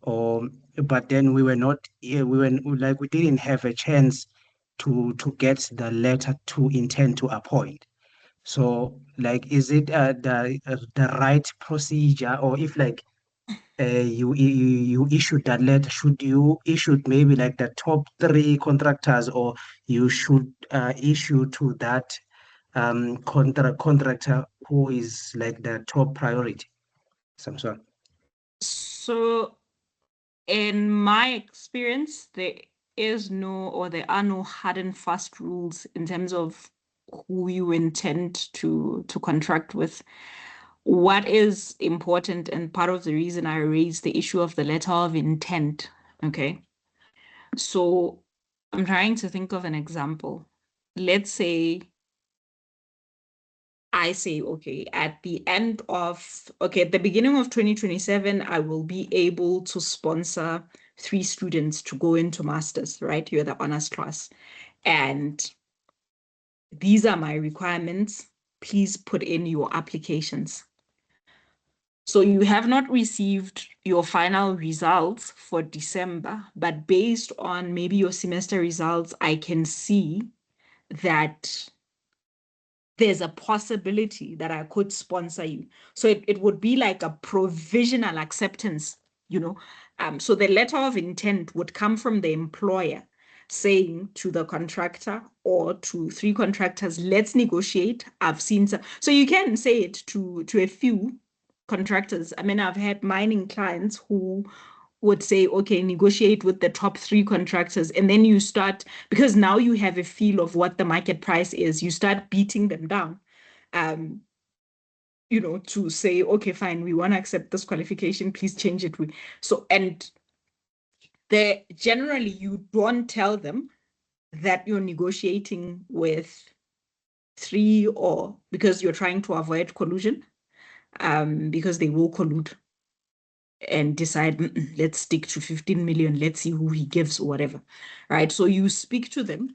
but then we were not, we didn't have a chance to get the letter to intend to appoint. So, like, is it the right procedure, or if you issued that letter, should you issue maybe like the top 3 contractors, or you should issue to that contractor who is like the top priority? Samson. So In my experience, there are no hard and fast rules in terms of who you intend to contract with. What is important, and part of the reason I raised the issue of the letter of intent, okay? So I'm trying to think of an example. Let's say I say, okay, at the beginning of 2027, I will be able to sponsor 3 students to go into masters, right? You're the honors class. And these are my requirements. Please put in your applications. So you have not received your final results for December, but based on maybe your semester results, I can see that there's a possibility that I could sponsor you. So it would be like a provisional acceptance, you know. So the letter of intent would come from the employer saying to the contractor or to 3 contractors, let's negotiate. I've seen some. So you can say it to a few contractors. I mean, I've had mining clients who would say, okay, negotiate with the top 3 contractors. And then you start, because now you have a feel of what the market price is, you start beating them down, to say, okay, fine, we want to accept this qualification, please change it. So, and generally you don't tell them that you're negotiating with 3 or because you're trying to avoid collusion, because they will collude and decide, let's stick to 15 million, let's see who he gives or whatever, right? So you speak to them,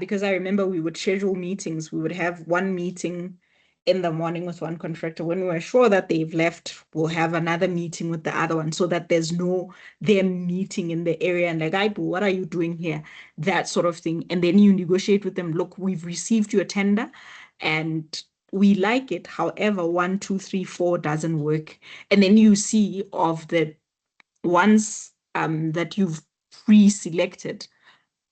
because I remember we would schedule meetings. We would have one meeting in the morning with one contractor. When we're sure that they've left, we'll have another meeting with the other one so that there's no them meeting in the area and like, what are you doing here? That sort of thing. And then you negotiate with them, look, we've received your tender and we like it. However, 1, 2, 3, 4 doesn't work. And then you see of the ones that you've pre-selected,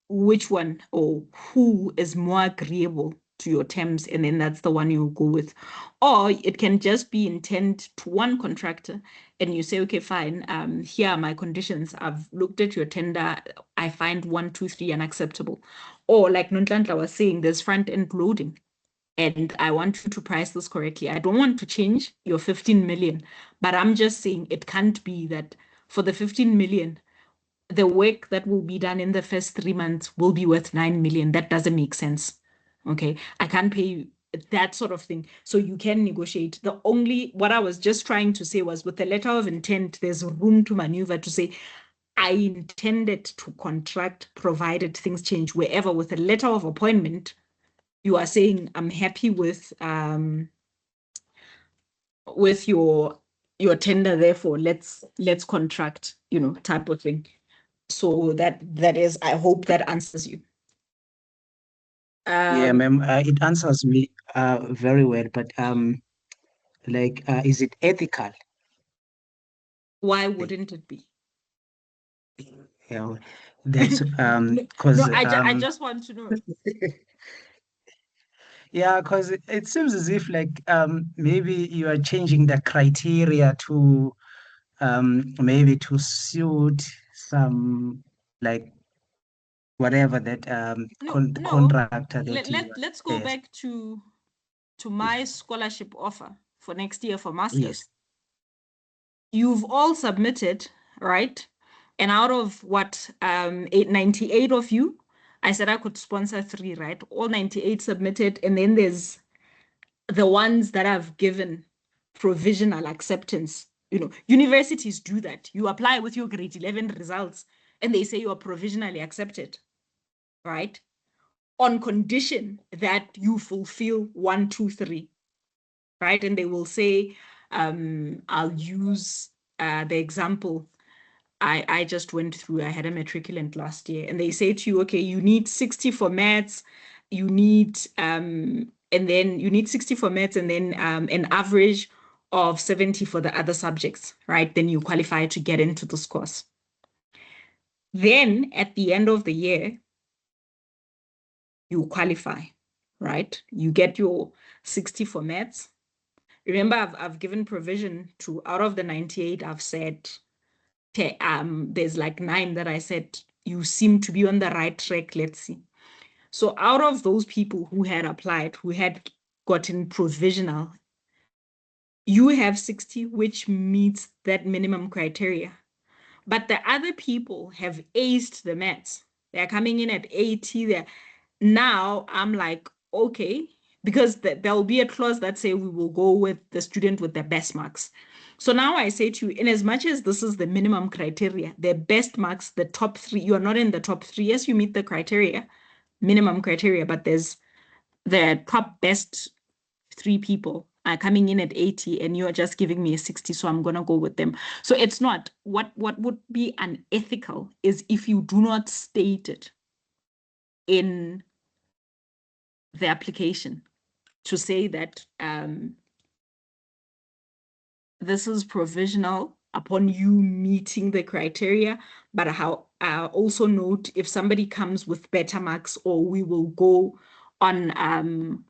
which one or who is more agreeable to your terms, and then that's the one you go with. Or it can just be intent to one contractor and you say, okay, fine, here are my conditions. I've looked at your tender. I find 1, 2, 3 unacceptable. Or like Nonhlanhla was saying, there's front-end loading and I want you to price this correctly. I don't want to change your 15 million, but I'm just saying it can't be that for the 15 million, the work that will be done in the first 3 months will be worth 9 million. That doesn't make sense. Okay. I can't pay you that sort of thing. So you can negotiate. What I was just trying to say was with the letter of intent, there's room to maneuver to say, I intended to contract provided things change. Wherever with a letter of appointment, you are saying, I'm happy with your tender, therefore let's contract, type of thing. So that is, I hope that answers you. Yeah, ma'am, it answers me very well, but is it ethical? Why wouldn't it be? Yeah, that's because No, I just want to know. yeah, because it seems as if maybe you are changing the criteria to maybe to suit some whatever that No, contractor that let's go yes. back to my scholarship offer for next year for masters. Yes. You've all submitted, right? And out of what 98 of you, I said I could sponsor 3, right? All 98 submitted, and then there's the ones that I've given provisional acceptance. Universities do that. You apply with your grade 11 results and they say you are provisionally accepted, right? On condition that you fulfill 1, 2, 3, right? And they will say, I'll use the example I just went through. I had a matriculant last year and they say to you, okay, you need 60 for maths, you need, and then you need 60 for maths and then an average of 70 for the other subjects, right? Then you qualify to get into this course. Then at the end of the year, you qualify, right? You get your 60 for maths. Remember, I've given provision to, out of the 98, I've said there's like 9 that I said, you seem to be on the right track, let's see. So out of those people who had applied, who had gotten provisional, you have 60, which meets that minimum criteria. But the other people have aced the maths. They're coming in at 80. Now I'm like, okay, because there'll be a clause that say we will go with the student with the best marks. So now I say to you, in as much as this is the minimum criteria, the best marks, the top 3, you are not in the top 3. Yes, you meet the criteria, minimum criteria, but there's the top best 3 people are coming in at 80 and you're just giving me a 60, so I'm going to go with them. So it's not, what would be unethical is if you do not state it in the application to say that this is provisional upon you meeting the criteria, but how also note if somebody comes with better marks, or we will go on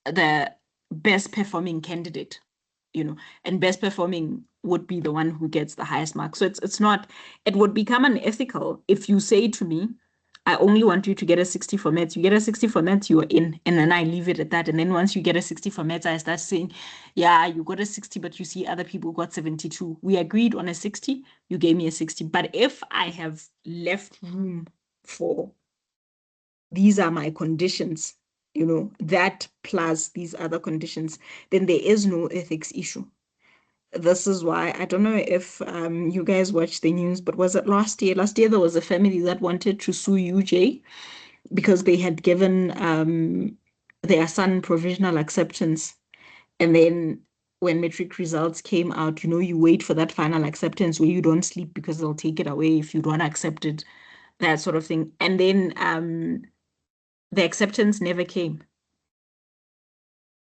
the best performing candidate, and best performing would be the one who gets the highest mark. So it's not, it would become unethical if you say to me, I only want you to get a 60 for maths. You get a 60 for maths, you're in. And then I leave it at that. And then once you get a 60 for maths, I start saying, yeah, you got a 60, but you see other people got 72. We agreed on a 60, you gave me a 60. But if I have left room for, these are my conditions, that plus these other conditions, then there is no ethics issue. This is why, I don't know if you guys watched the news, but was it last year? Last year, there was a family that wanted to sue UJ because they had given their son provisional acceptance. And then when matric results came out, you wait for that final acceptance where you don't sleep because they'll take it away if you don't accept it, that sort of thing. And then the acceptance never came.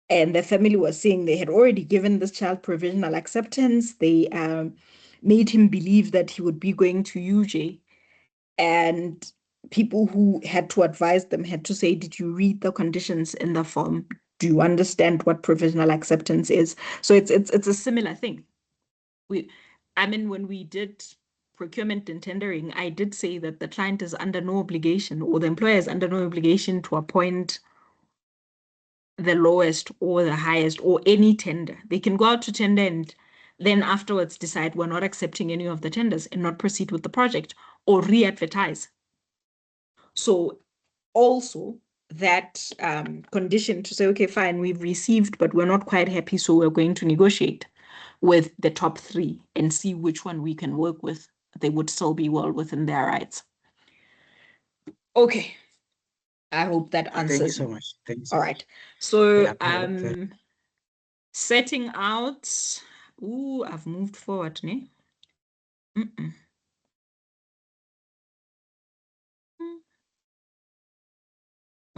And the family was saying they had already given this child provisional acceptance. They made him believe that he would be going to UJ. And people who had to advise them had to say, did you read the conditions in the form? Do you understand what provisional acceptance is? So it's a similar thing. When we did procurement and tendering, I did say that the client is under no obligation, or the employer is under no obligation to appoint the lowest or the highest or any tender. They can go out to tender and then afterwards decide we're not accepting any of the tenders and not proceed with the project, or re-advertise. So also that condition to say, okay, fine, we've received, but we're not quite happy, so we're going to negotiate with the top 3 and see which one we can work with. They would still be well within their rights. Okay. I hope that answers. Thank you so much. Thank you so All much. right. So Yeah, setting out. Ooh, I've moved forward, ne?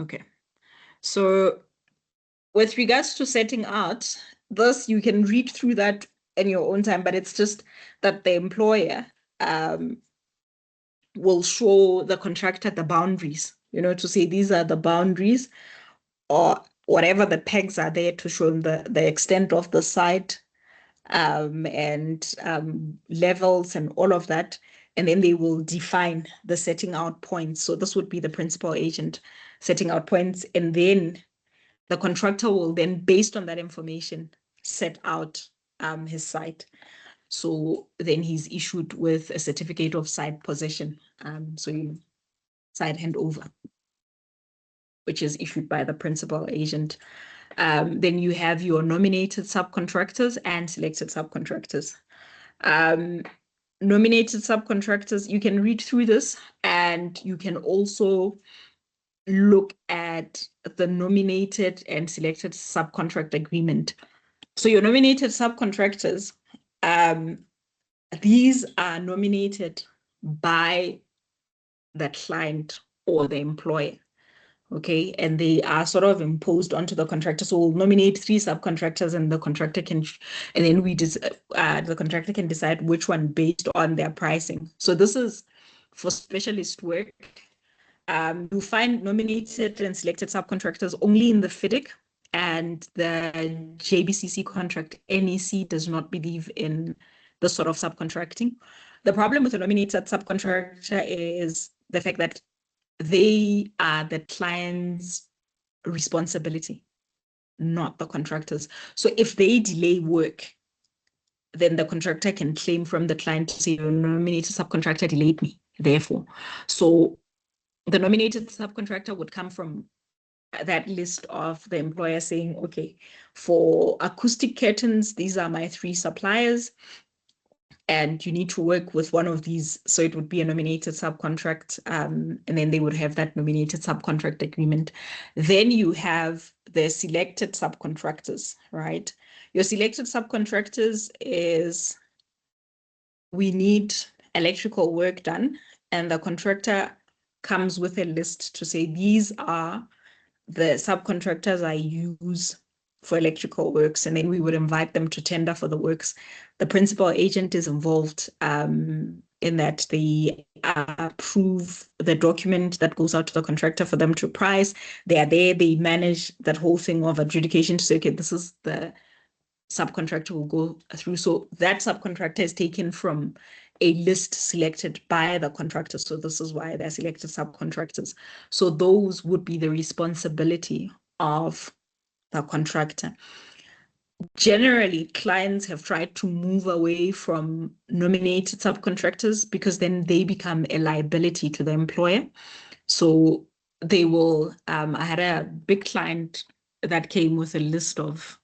Okay. So with regards to setting out, this you can read through that in your own time, but it's just that the employer will show the contractor the boundaries, to say these are the boundaries, or whatever the pegs are there to show the extent of the site and levels and all of that. And then they will define the setting out points. So this would be the principal agent setting out points. And then the contractor will then, based on that information, set out his site. So then he's issued with a certificate of site possession. Site handover, which is issued by the principal agent. Then you have your nominated subcontractors and selected subcontractors. Nominated subcontractors, you can read through this, and you can also look at the nominated and selected subcontract agreement. So your nominated subcontractors, these are nominated by the client or the employer. Okay, and they are sort of imposed onto the contractor. So we'll nominate 3 subcontractors, and the contractor can, and then the contractor can decide which one based on their pricing. So this is for specialist work. You find nominated and selected subcontractors only in the FIDIC and the JBCC contract. NEC does not believe in this sort of subcontracting. The problem with a nominated subcontractor is the fact that they are the client's responsibility, not the contractors. So if they delay work, then the contractor can claim from the client to say, your nominated subcontractor delayed me, therefore. So the nominated subcontractor would come from that list of the employer saying, okay, for acoustic curtains, these are my 3 suppliers, and you need to work with one of these. So it would be a nominated subcontract, and then they would have that nominated subcontract agreement. Then you have the selected subcontractors, right? Your selected subcontractors is, we need electrical work done, and the contractor comes with a list to say, these are the subcontractors I use for electrical works, and then we would invite them to tender for the works. The principal agent is involved in that. They approve the document that goes out to the contractor for them to price. They are there, they manage that whole thing of adjudication to say, okay, this is the subcontractor will go through. So that subcontractor is taken from a list selected by the contractor. So this is why they're selected subcontractors. So those would be the responsibility of the contractor. Generally, clients have tried to move away from nominated subcontractors because then they become a liability to the employer. So they will, I had a big client that came with a list of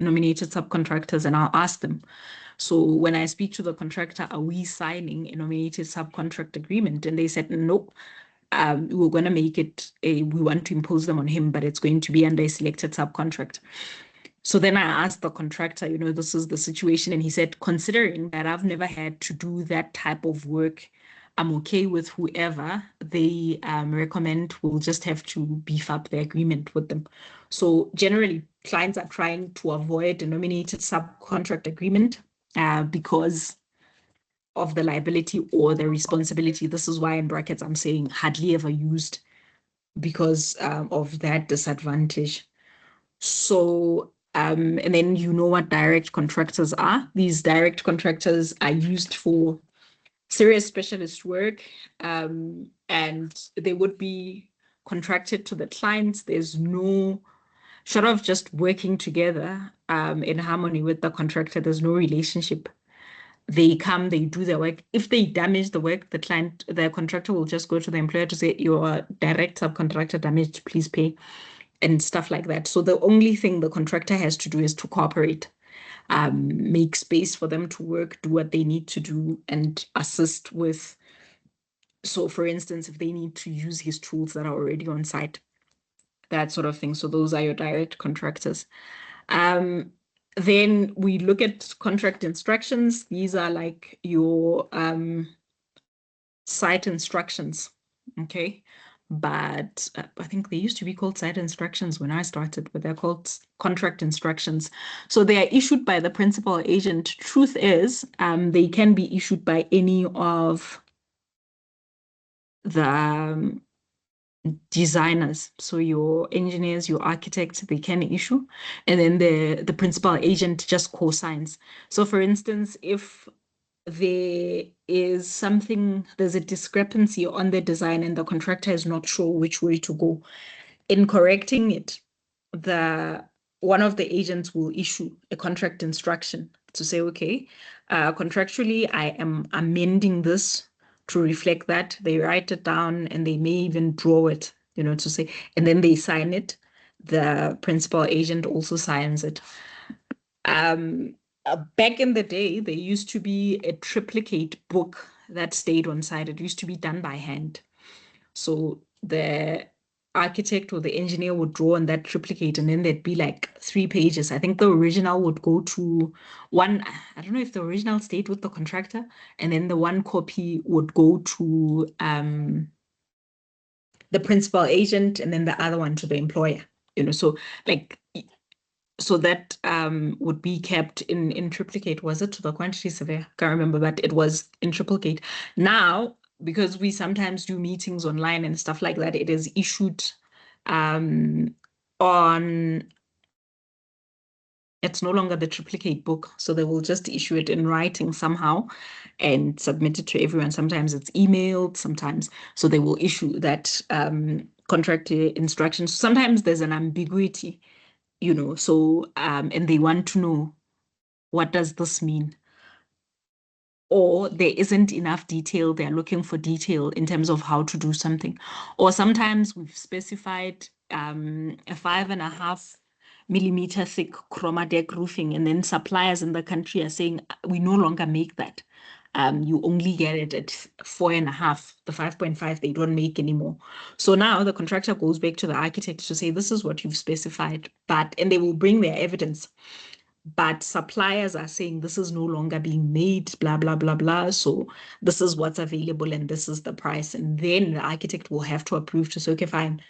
nominated subcontractors, and I'll ask them, so when I speak to the contractor, are we signing a nominated subcontract agreement? And they said, nope, we're going to make it we want to impose them on him, but it's going to be under a selected subcontract. So then I asked the contractor, this is the situation. And he said, considering that I've never had to do that type of work, I'm okay with whoever they recommend. We'll just have to beef up the agreement with them. So generally, clients are trying to avoid a nominated subcontract agreement because of the liability or the responsibility. This is why in brackets I'm saying hardly ever used, because of that disadvantage. So and then what direct contractors are. These direct contractors are used for serious specialist work, and they would be contracted to the clients. There's no, short of just working together in harmony with the contractor, there's no relationship. They come, they do their work. If they damage the work, the contractor will just go to the employer to say, your direct subcontractor damaged, please pay, and stuff like that. So the only thing the contractor has to do is to cooperate, make space for them to work, do what they need to do, and assist with. So for instance, if they need to use his tools that are already on site, that sort of thing. So those are your direct contractors. Then we look at contract instructions. These are like your site instructions, okay? But I think they used to be called site instructions when I started, but they're called contract instructions. So they are issued by the principal agent. Truth is, they can be issued by any of the designers. So your engineers, your architects, they can issue, and then the principal agent just co-signs. So for instance, if there is something, there's a discrepancy on the design and the contractor is not sure which way to go, in correcting it, one of the agents will issue a contract instruction to say, okay, contractually, I am amending this to reflect that. They write it down and they may even draw it, to say, and then they sign it. The principal agent also signs it. Back in the day, there used to be a triplicate book that stayed on site. It used to be done by hand. So the architect or the engineer would draw on that triplicate, and then there'd be like 3 pages. I think the original would go to one. I don't know if the original stayed with the contractor, and then the one copy would go to the principal agent, and then the other one to the employer. So that would be kept in triplicate. Was it to the quantity surveyor? Can't remember, but it was in triplicate. Now, because we sometimes do meetings online and stuff like that, it is issued on it's no longer the triplicate book. So they will just issue it in writing somehow and submit it to everyone. Sometimes it's emailed, sometimes. So they will issue that contract instructions. Sometimes there's an ambiguity, you know, so, and they want to know, what does this mean? Or there isn't enough detail, they're looking for detail in terms of how to do something. Or sometimes we've specified a 5.5 millimeter thick chroma deck roofing, and then suppliers in the country are saying, we no longer make that. You only get it at 4.5, the 5.5 they don't make anymore. So now the contractor goes back to the architect to say, this is what you've specified, and they will bring their evidence. But suppliers are saying this is no longer being made, blah, blah, blah, blah. So this is what's available and this is the price. And then the architect will have to approve to say, okay, fine,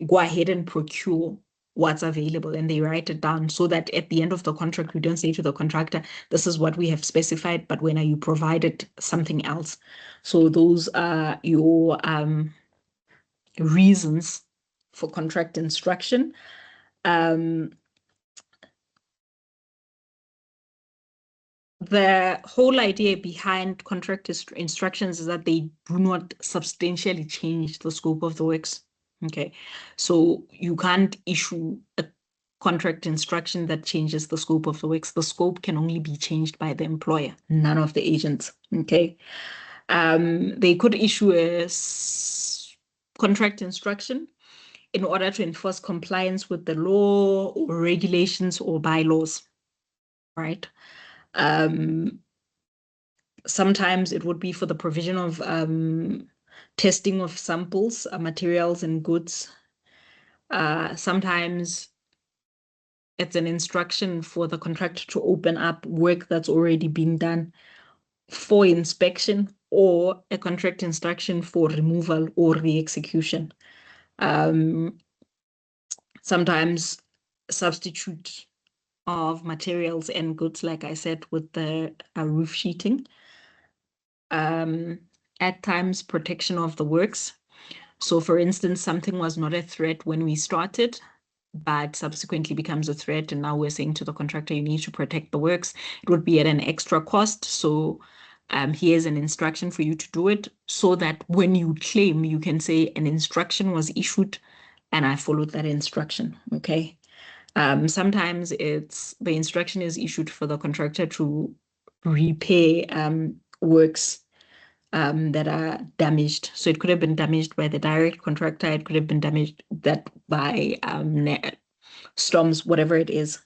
go ahead and procure what's available. And they write it down so that at the end of the contract, we don't say to the contractor, this is what we have specified, but when are you provided something else? So those are your reasons for contract instruction. The whole idea behind contract instructions is that they do not substantially change the scope of the works. Okay, so you can't issue a contract instruction that changes the scope of the works. The scope can only be changed by the employer, none of the agents. Okay, they could issue a contract instruction in order to enforce compliance with the law or regulations or bylaws, right? Sometimes it would be for the provision of testing of samples, materials and goods. Sometimes it's an instruction for the contractor to open up work that's already been done for inspection, or a contract instruction for removal or re-execution. Sometimes substitute of materials and goods, like I said, with the roof sheeting. At times, protection of the works. So for instance, something was not a threat when we started, but subsequently becomes a threat. And now we're saying to the contractor, you need to protect the works. It would be at an extra cost. So here's an instruction for you to do it, so that when you claim, you can say an instruction was issued and I followed that instruction, okay? Sometimes the instruction is issued for the contractor to repair works that are damaged. So it could have been damaged by the direct contractor. It could have been damaged by storms, whatever it is.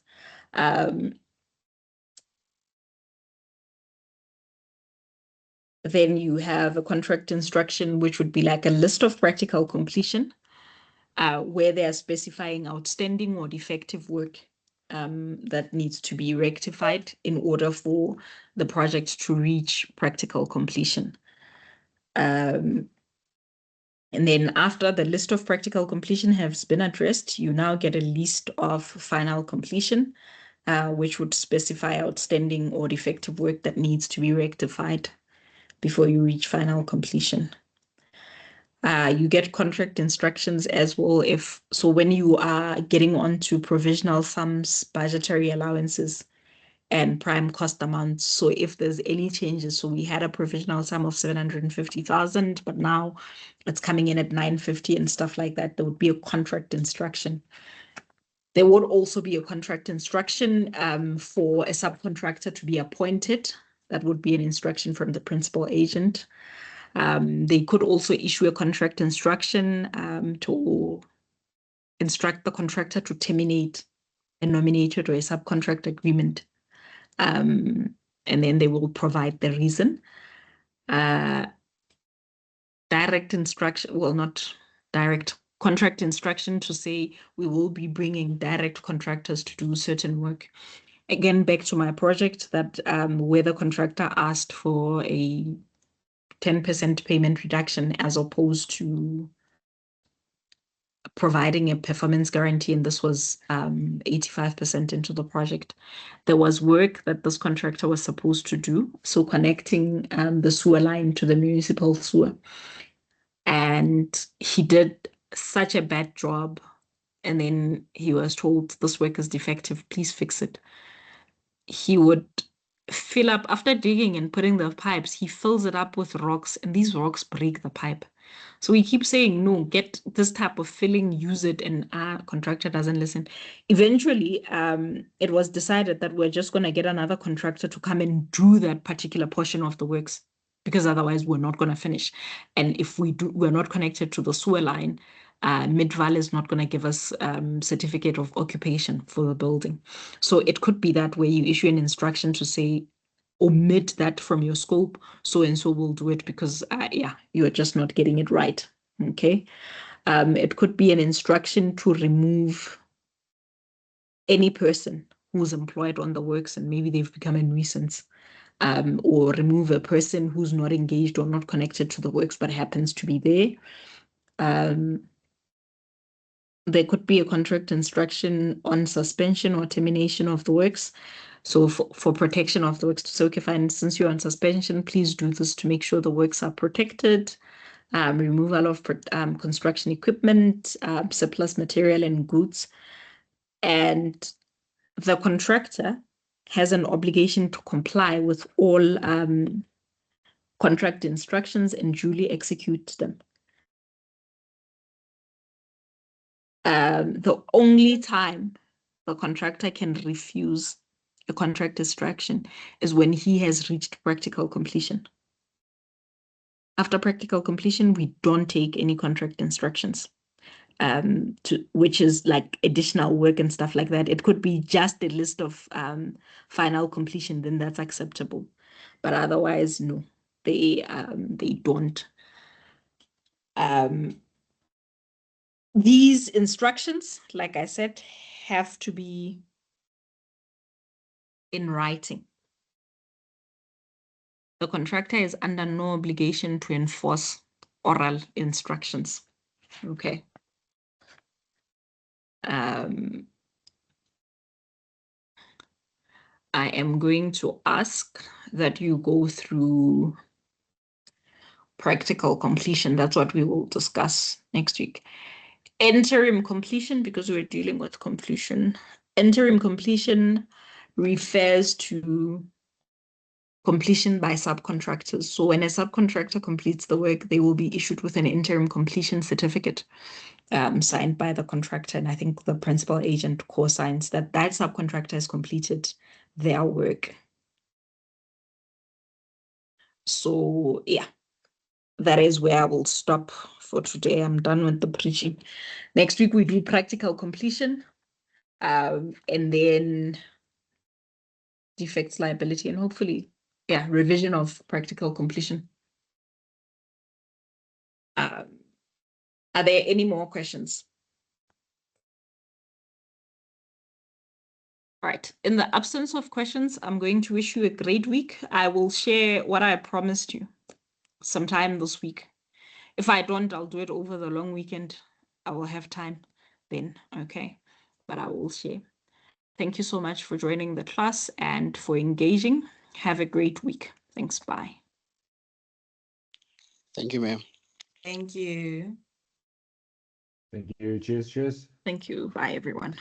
Then you have a contract instruction, which would be like a list of practical completion, where they are specifying outstanding or defective work that needs to be rectified in order for the project to reach practical completion. And then after the list of practical completion has been addressed, you now get a list of final completion, which would specify outstanding or defective work that needs to be rectified before you reach final completion. You get contract instructions as well. So when you are getting onto provisional sums, budgetary allowances, and prime cost amounts. So if there's any changes, so we had a provisional sum of 750,000, but now it's coming in at 950 and stuff like that, there would be a contract instruction. There would also be a contract instruction for a subcontractor to be appointed. That would be an instruction from the principal agent. They could also issue a contract instruction to instruct the contractor to terminate a nominated or a subcontract agreement. And then they will provide the reason. Direct instruction, well, not direct, contract instruction to say we will be bringing direct contractors to do certain work. Again, back to my project that where the contractor asked for a 10% payment reduction as opposed to providing a performance guarantee, and this was 85% into the project. There was work that this contractor was supposed to do, so connecting the sewer line to the municipal sewer. And he did such a bad job, and then he was told, this work is defective, please fix it. he would fill up, after digging and putting the pipes, he fills it up with rocks, and these rocks break the pipe. So we keep saying, no, get this type of filling, use it, and our contractor doesn't listen. Eventually, it was decided that we're just going to get another contractor to come and do that particular portion of the works, because otherwise we're not going to finish. And if we're not connected to the sewer line, Midval is not going to give us certificate of occupation for the building. So it could be that where you issue an instruction to say, omit that from your scope, so and so will do it, because yeah, you're just not getting it right. Okay. It could be an instruction to remove any person who's employed on the works and maybe they've become a nuisance, or remove a person who's not engaged or not connected to the works but happens to be there. There could be a contract instruction on suspension or termination of the works. So for protection of the works, so okay, fine, since you're on suspension, please do this to make sure the works are protected. Removal of construction equipment, surplus material and goods. And the contractor has an obligation to comply with all contract instructions and duly execute them. The only time the contractor can refuse a contract instruction is when he has reached practical completion. After practical completion, we don't take any contract instructions, which is like additional work and stuff like that. It could be just a list of final completion, then that's acceptable. But otherwise, no, they don't. These instructions, like I said, have to be in writing. The contractor is under no obligation to enforce oral instructions. Okay. I am going to ask that you go through practical completion. That's what we will discuss next week. Interim completion, because we're dealing with completion. Interim completion refers to completion by subcontractors. So when a subcontractor completes the work, they will be issued with an interim completion certificate signed by the contractor. And I think the principal agent co-signs that that subcontractor has completed their work. So yeah, that is where I will stop for today. I'm done with the preaching. Next week we do practical completion, and then defects liability, and hopefully, yeah, revision of practical completion. Are there any more questions? All right. In the absence of questions, I'm going to wish you a great week. I will share what I promised you sometime this week. If I don't, I'll do it over the long weekend. I will have time then, okay? But I will share. Thank you so much for joining the class and for engaging. Have a great week. Thanks, bye. Thank you, ma'am. Thank you. Thank you. Cheers, cheers. Thank you. Bye, everyone.